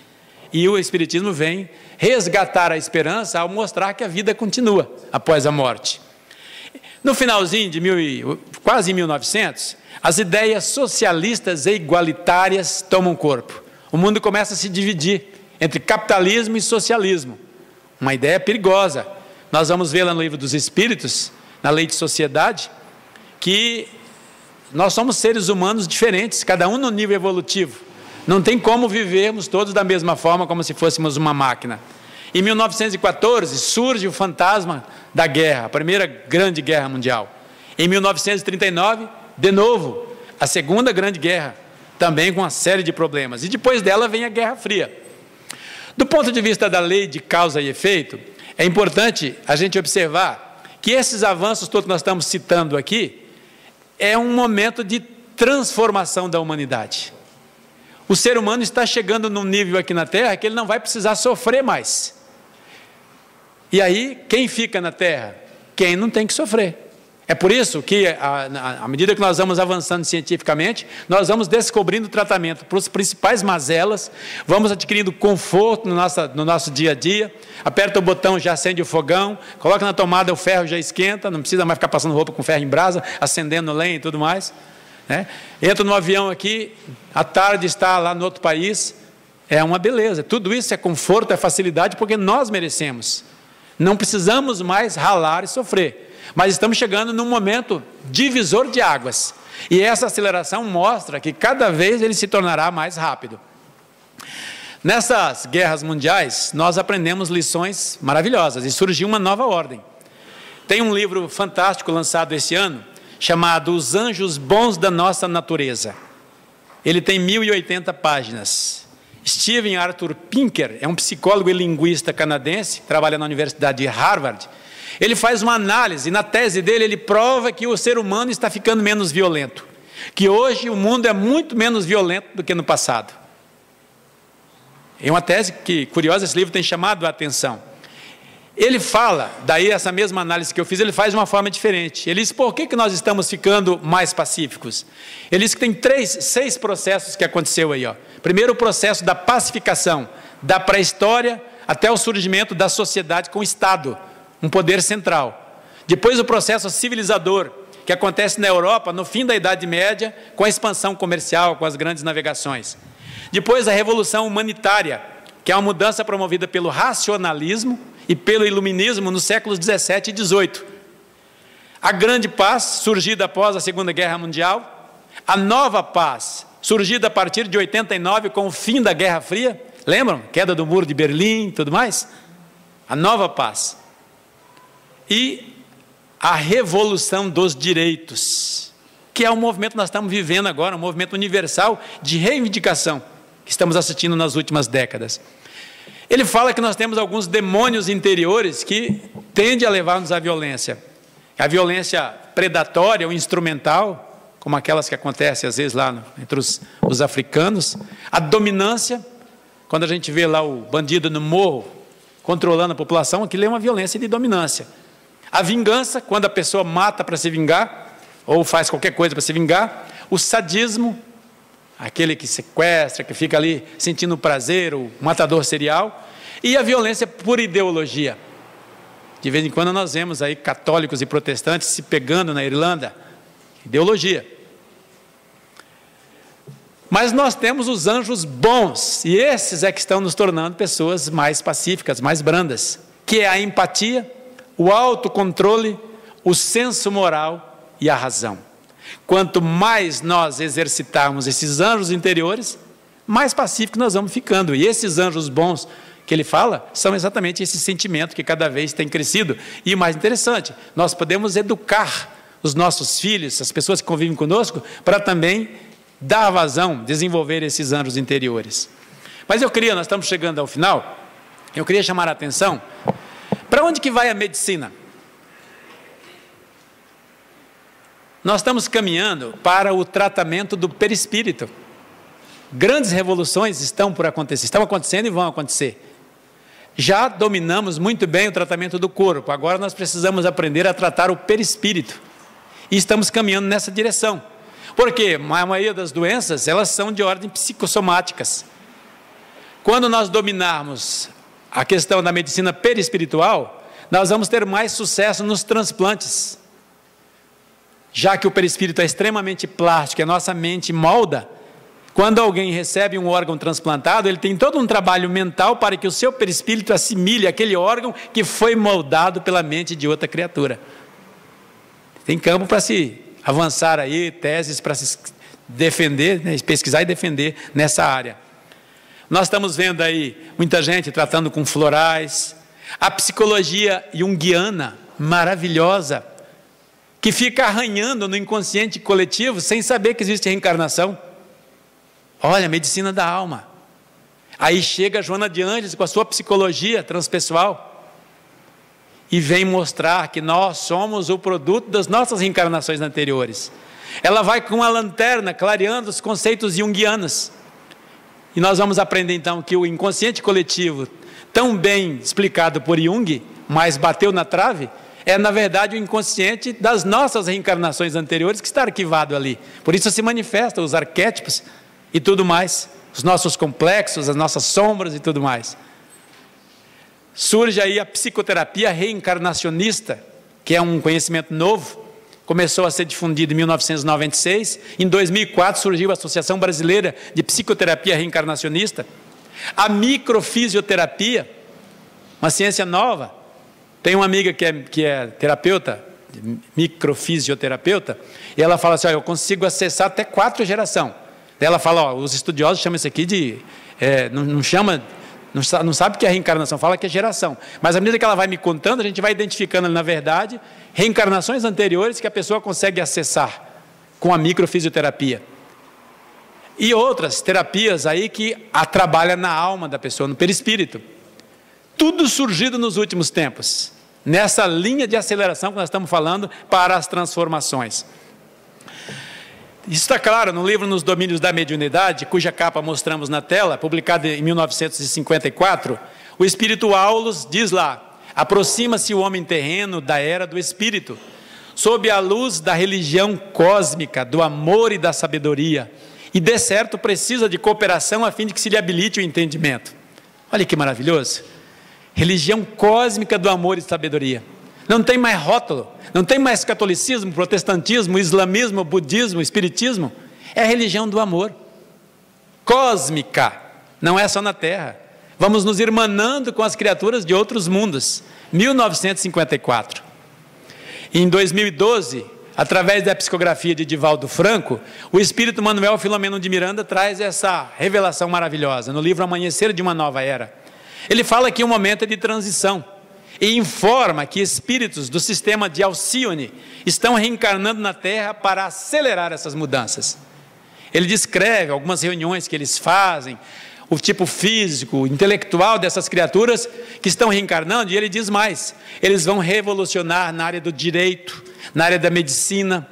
E o Espiritismo vem resgatar a esperança ao mostrar que a vida continua após a morte. No finalzinho de quase 1900, as ideias socialistas e igualitárias tomam corpo. O mundo começa a se dividir entre capitalismo e socialismo. Uma ideia perigosa. Nós vamos ver lá no Livro dos Espíritos, na Lei de Sociedade, que nós somos seres humanos diferentes, cada um no nível evolutivo. Não tem como vivermos todos da mesma forma, como se fôssemos uma máquina. Em 1914, surge o fantasma da guerra, a primeira grande guerra mundial. Em 1939, de novo, a segunda grande guerra, também com uma série de problemas. E depois dela vem a Guerra Fria. Do ponto de vista da lei de causa e efeito, é importante a gente observar que esses avanços todos que nós estamos citando aqui, é um momento de transformação da humanidade. O ser humano está chegando num nível aqui na Terra que ele não vai precisar sofrer mais. E aí, quem fica na Terra? Quem não tem que sofrer. É por isso que, à medida que nós vamos avançando cientificamente, nós vamos descobrindo tratamento para os principais mazelas, vamos adquirindo conforto no nosso dia a dia, aperta o botão, já acende o fogão, coloca na tomada, o ferro já esquenta, não precisa mais ficar passando roupa com ferro em brasa, acendendo lenha e tudo mais, né? Entra no avião aqui, à tarde está lá no outro país, é uma beleza. Tudo isso é conforto, é facilidade, porque nós merecemos. Não precisamos mais ralar e sofrer. Mas estamos chegando num momento divisor de águas. E essa aceleração mostra que cada vez ele se tornará mais rápido. Nessas guerras mundiais, nós aprendemos lições maravilhosas e surgiu uma nova ordem. Tem um livro fantástico lançado esse ano, chamado Os Anjos Bons da Nossa Natureza. Ele tem 1080 páginas. Stephen Arthur Pinker é um psicólogo e linguista canadense, trabalha na Universidade de Harvard. Ele faz uma análise, e na tese dele ele prova que o ser humano está ficando menos violento, que hoje o mundo é muito menos violento do que no passado. É uma tese que, curiosa, esse livro tem chamado a atenção. Ele fala, daí essa mesma análise que eu fiz, ele faz de uma forma diferente. Ele diz, por que nós estamos ficando mais pacíficos? Ele diz que tem 6 processos que aconteceu aí. Primeiro, o processo da pacificação, da pré-história até o surgimento da sociedade com o Estado, um poder central. Depois, o processo civilizador, que acontece na Europa no fim da Idade Média, com a expansão comercial, com as grandes navegações. Depois, a Revolução Humanitária, que é uma mudança promovida pelo racionalismo e pelo iluminismo nos séculos 17 e 18. A grande paz, surgida após a Segunda Guerra Mundial. A nova paz, surgida a partir de 89, com o fim da Guerra Fria. Lembram? Queda do Muro de Berlim e tudo mais. A nova paz. E a revolução dos direitos, que é o movimento que nós estamos vivendo agora, um movimento universal de reivindicação, que estamos assistindo nas últimas décadas. Ele fala que nós temos alguns demônios interiores que tendem a levar-nos à violência. A violência predatória ou instrumental, como aquelas que acontecem às vezes lá entre os africanos. A dominância, quando a gente vê lá o bandido no morro, controlando a população, aquilo é uma violência de dominância. A vingança, quando a pessoa mata para se vingar, ou faz qualquer coisa para se vingar. O sadismo, aquele que sequestra, que fica ali sentindo prazer, o matador serial. E a violência por ideologia. De vez em quando nós vemos aí católicos e protestantes se pegando na Irlanda. Ideologia. Mas nós temos os anjos bons, e esses é que estão nos tornando pessoas mais pacíficas, mais brandas, que é a empatia, o autocontrole, o senso moral e a razão. Quanto mais nós exercitarmos esses anjos interiores, mais pacíficos nós vamos ficando. E esses anjos bons que ele fala, são exatamente esse sentimento que cada vez tem crescido. E o mais interessante, nós podemos educar os nossos filhos, as pessoas que convivem conosco, para também dar vazão, desenvolver esses anjos interiores. Mas nós estamos chegando ao final, eu queria chamar a atenção, para onde que vai a medicina? Nós estamos caminhando para o tratamento do perispírito. Grandes revoluções estão acontecendo e vão acontecer. Já dominamos muito bem o tratamento do corpo, agora nós precisamos aprender a tratar o perispírito. E estamos caminhando nessa direção. Porque a maioria das doenças, elas são de ordem psicossomáticas. Quando nós dominarmos a questão da medicina perispiritual, nós vamos ter mais sucesso nos transplantes. Já que o perispírito é extremamente plástico, a nossa mente molda, quando alguém recebe um órgão transplantado, ele tem todo um trabalho mental para que o seu perispírito assimile aquele órgão que foi moldado pela mente de outra criatura. Tem campo para se avançar aí, teses para se defender, né, pesquisar e defender nessa área. Nós estamos vendo aí muita gente tratando com florais, a psicologia junguiana, maravilhosa, que fica arranhando no inconsciente coletivo sem saber que existe reencarnação. Olha, medicina da alma. Aí chega a Joana de Ângeles com a sua psicologia transpessoal e vem mostrar que nós somos o produto das nossas reencarnações anteriores. Ela vai com a lanterna clareando os conceitos junguianos. E nós vamos aprender então que o inconsciente coletivo, tão bem explicado por Jung, mas bateu na trave, é na verdade o inconsciente das nossas reencarnações anteriores que está arquivado ali. Por isso se manifestam os arquétipos e tudo mais, os nossos complexos, as nossas sombras e tudo mais. Surge aí a psicoterapia reencarnacionista, que é um conhecimento novo, começou a ser difundido em 1996, em 2004 surgiu a Associação Brasileira de Psicoterapia Reencarnacionista, a microfisioterapia, uma ciência nova. Tem uma amiga que é terapeuta, microfisioterapeuta, e ela fala assim, eu consigo acessar até 4 gerações. Ela fala, os estudiosos chamam isso aqui de, não sabe o que é reencarnação, fala que é geração. Mas à medida que ela vai me contando, a gente vai identificando, na verdade, reencarnações anteriores que a pessoa consegue acessar com a microfisioterapia. E outras terapias aí que trabalham na alma da pessoa, no perispírito. Tudo surgido nos últimos tempos, nessa linha de aceleração que nós estamos falando para as transformações. Isso está claro no livro Nos Domínios da Mediunidade, cuja capa mostramos na tela, publicado em 1954, o espírito Aulus diz lá, Aproxima-se o homem terreno da era do Espírito, sob a luz da religião cósmica, do amor e da sabedoria, e de certo precisa de cooperação a fim de que se lhe habilite o entendimento. Olha que maravilhoso! Religião cósmica do amor e sabedoria. Não tem mais rótulo, não tem mais catolicismo, protestantismo, islamismo, budismo, espiritismo. É a religião do amor. Cósmica, não é só na Terra. Vamos nos irmanando com as criaturas de outros mundos. 1954. Em 2012, através da psicografia de Divaldo Franco, o espírito Manuel Filomeno de Miranda traz essa revelação maravilhosa no livro Amanhecer de uma Nova Era. Ele fala que um momento é de transição e informa que espíritos do sistema de Alcione estão reencarnando na Terra para acelerar essas mudanças. Ele descreve algumas reuniões que eles fazem, o tipo físico, intelectual dessas criaturas que estão reencarnando, e ele diz mais: eles vão revolucionar na área do direito, na área da medicina,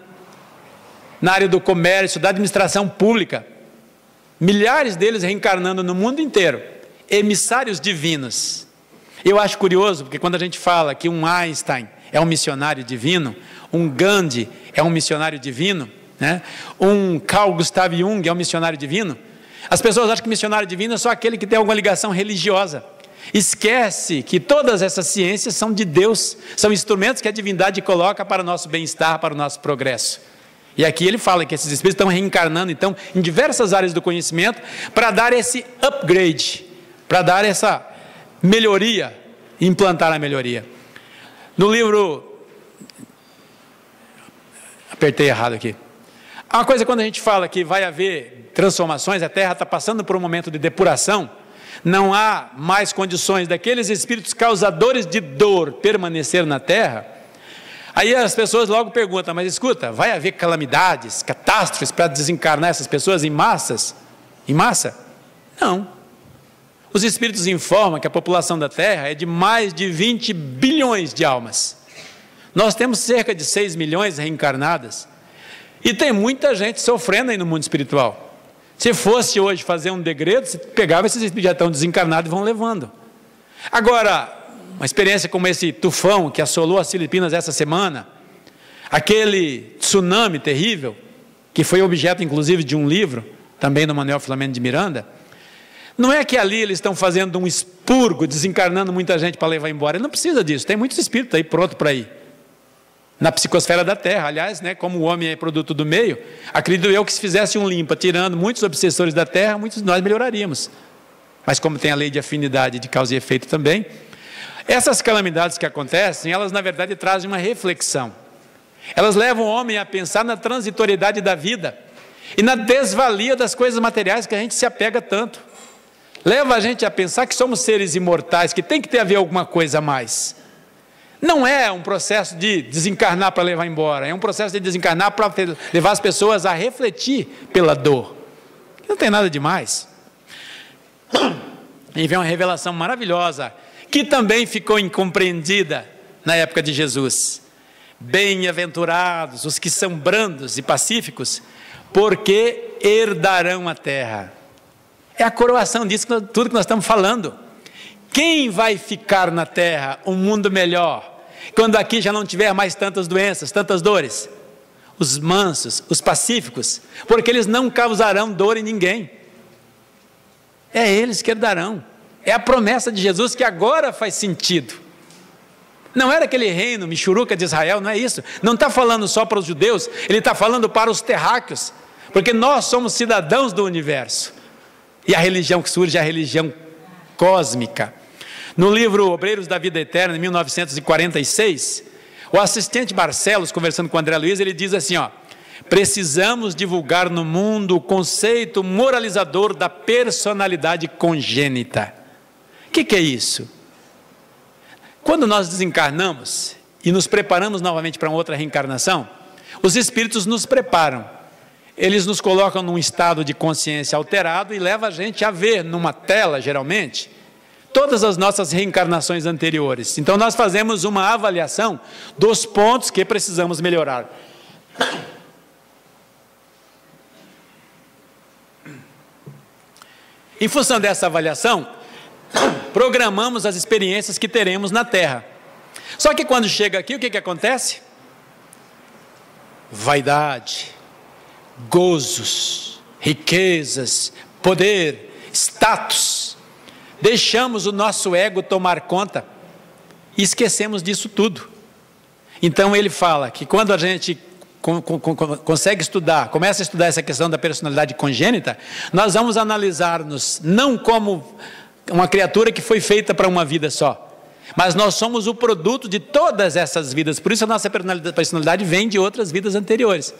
na área do comércio, da administração pública. Milhares deles reencarnando no mundo inteiro, emissários divinos. Eu acho curioso, porque quando a gente fala que um Einstein é um missionário divino, um Gandhi é um missionário divino, né? Um Carl Gustav Jung é um missionário divino, as pessoas acham que missionário divino é só aquele que tem alguma ligação religiosa. Esquece que todas essas ciências são de Deus, são instrumentos que a divindade coloca para o nosso bem-estar, para o nosso progresso. E aqui ele fala que esses espíritos estão reencarnando, então, em diversas áreas do conhecimento, para dar esse upgrade, para dar essa melhoria, implantar a melhoria. No livro... Apertei errado aqui. Uma coisa, quando a gente fala que vai haver transformações, a Terra está passando por um momento de depuração, não há mais condições daqueles espíritos causadores de dor permanecer na Terra. Aí as pessoas logo perguntam: mas escuta, vai haver calamidades, catástrofes para desencarnar essas pessoas em massas? Em massa? Não. Os espíritos informam que a população da Terra é de mais de 20 bilhões de almas. Nós temos cerca de 6 milhões reencarnadas. E tem muita gente sofrendo aí no mundo espiritual. Se fosse hoje fazer um degredo, você pegava esses espíritos que já estão desencarnados e vão levando. Agora, uma experiência como esse tufão que assolou as Filipinas essa semana, aquele tsunami terrível, que foi objeto inclusive de um livro, também do Manuel Filomeno de Miranda, não é que ali eles estão fazendo um expurgo, desencarnando muita gente para levar embora. Ele não precisa disso, tem muitos espíritos aí pronto para ir. Na psicosfera da Terra, aliás, né, como o homem é produto do meio, acredito eu que se fizesse um limpa, tirando muitos obsessores da Terra, muitos de nós melhoraríamos. Mas como tem a lei de afinidade de causa e efeito também, essas calamidades que acontecem, elas na verdade trazem uma reflexão. Elas levam o homem a pensar na transitoriedade da vida e na desvalia das coisas materiais que a gente se apega tanto. Leva a gente a pensar que somos seres imortais, que tem que ter a ver alguma coisa a mais. Não é um processo de desencarnar para levar embora, é um processo de desencarnar para levar as pessoas a refletir pela dor. Não tem nada demais. E vem uma revelação maravilhosa, que também ficou incompreendida na época de Jesus. Bem-aventurados os que são brandos e pacíficos, porque herdarão a terra. É a coroação disso, tudo que nós estamos falando. Quem vai ficar na terra um mundo melhor, quando aqui já não tiver mais tantas doenças, tantas dores? Os mansos, os pacíficos, porque eles não causarão dor em ninguém. É eles que herdarão. É a promessa de Jesus que agora faz sentido. Não era aquele reino michuruca de Israel, não é isso. Não está falando só para os judeus, ele está falando para os terráqueos, porque nós somos cidadãos do universo. E a religião que surge é a religião cósmica. No livro Obreiros da Vida Eterna, em 1946, o assistente Barcelos, conversando com o André Luiz, ele diz assim, ó: precisamos divulgar no mundo o conceito moralizador da personalidade congênita. O que é isso? Quando nós desencarnamos e nos preparamos novamente para uma outra reencarnação, os espíritos nos preparam. Eles nos colocam num estado de consciência alterado e levam a gente a ver numa tela, geralmente, todas as nossas reencarnações anteriores. Então nós fazemos uma avaliação dos pontos que precisamos melhorar. Em função dessa avaliação, programamos as experiências que teremos na Terra. Só que quando chega aqui, o que acontece? Vaidade, gozos, riquezas, poder, status. Deixamos o nosso ego tomar conta e esquecemos disso tudo. Então ele fala que quando a gente consegue estudar, começa a estudar essa questão da personalidade congênita, nós vamos analisar-nos não como uma criatura que foi feita para uma vida só, mas nós somos o produto de todas essas vidas. Por isso a nossa personalidade vem de outras vidas anteriores.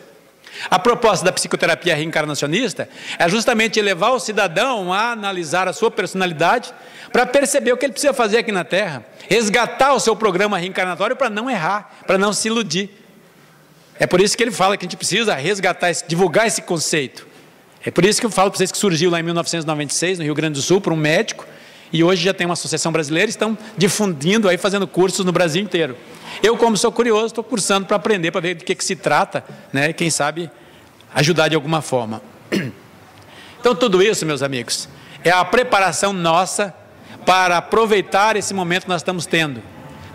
A proposta da psicoterapia reencarnacionista é justamente levar o cidadão a analisar a sua personalidade para perceber o que ele precisa fazer aqui na Terra, resgatar o seu programa reencarnatório para não errar, para não se iludir. É por isso que ele fala que a gente precisa resgatar, divulgar esse conceito. É por isso que eu falo para vocês que surgiu lá em 1996, no Rio Grande do Sul, por um médico, e hoje já tem uma associação brasileira, estão difundindo, aí, fazendo cursos no Brasil inteiro. Eu, como sou curioso, estou cursando para aprender, para ver do que se trata, né? E quem sabe ajudar de alguma forma. Então tudo isso, meus amigos, é a preparação nossa para aproveitar esse momento que nós estamos tendo.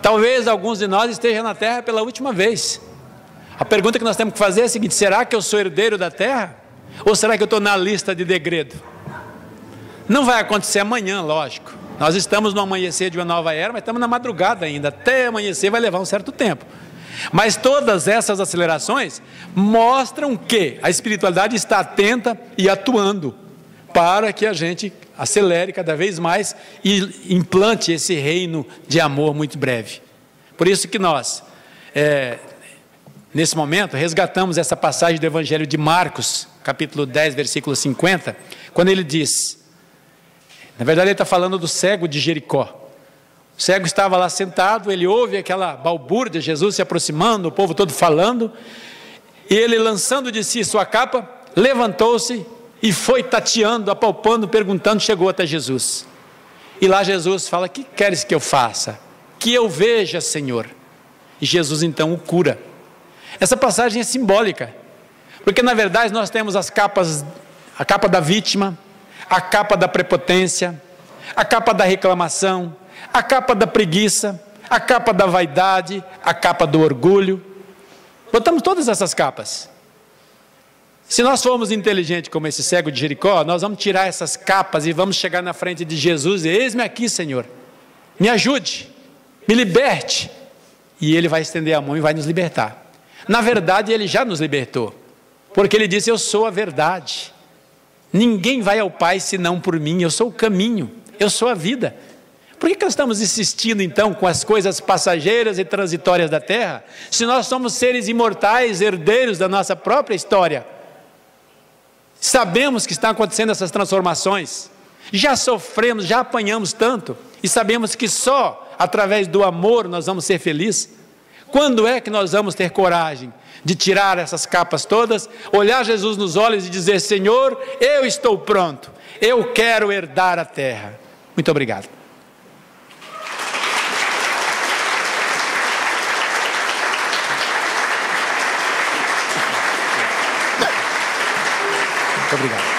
Talvez alguns de nós estejam na Terra pela última vez. A pergunta que nós temos que fazer é a seguinte: será que eu sou herdeiro da Terra? Ou será que eu estou na lista de degredo? Não vai acontecer amanhã, lógico. Nós estamos no amanhecer de uma nova era, mas estamos na madrugada ainda. Até amanhecer vai levar um certo tempo. Mas todas essas acelerações mostram que a espiritualidade está atenta e atuando para que a gente acelere cada vez mais e implante esse reino de amor muito breve. Por isso que nós, nesse momento, resgatamos essa passagem do Evangelho de Marcos, capítulo 10, versículo 50, quando ele diz, na verdade ele está falando do cego de Jericó. O cego estava lá sentado, ele ouve aquela balbúrdia, Jesus se aproximando, o povo todo falando, e ele, lançando de si sua capa, levantou-se e foi tateando, apalpando, perguntando, chegou até Jesus. E lá Jesus fala: que queres que eu faça? Que eu veja, Senhor. E Jesus então o cura. Essa passagem é simbólica, porque na verdade nós temos as capas, a capa da vítima, a capa da prepotência, a capa da reclamação, a capa da preguiça, a capa da vaidade, a capa do orgulho. Botamos todas essas capas. Se nós formos inteligentes como esse cego de Jericó, nós vamos tirar essas capas e vamos chegar na frente de Jesus e: eis-me aqui, Senhor, me ajude, me liberte. E Ele vai estender a mão e vai nos libertar. Na verdade, Ele já nos libertou, porque Ele disse: eu sou a verdade. Ninguém vai ao Pai senão por mim, eu sou o caminho, eu sou a vida. Por que nós estamos insistindo então com as coisas passageiras e transitórias da terra, se nós somos seres imortais, herdeiros da nossa própria história? Sabemos que estão acontecendo essas transformações, já sofremos, já apanhamos tanto, e sabemos que só através do amor nós vamos ser felizes. Quando é que nós vamos ter coragem de tirar essas capas todas, olhar Jesus nos olhos e dizer: Senhor, eu estou pronto, eu quero herdar a terra. Muito obrigado. Muito obrigado.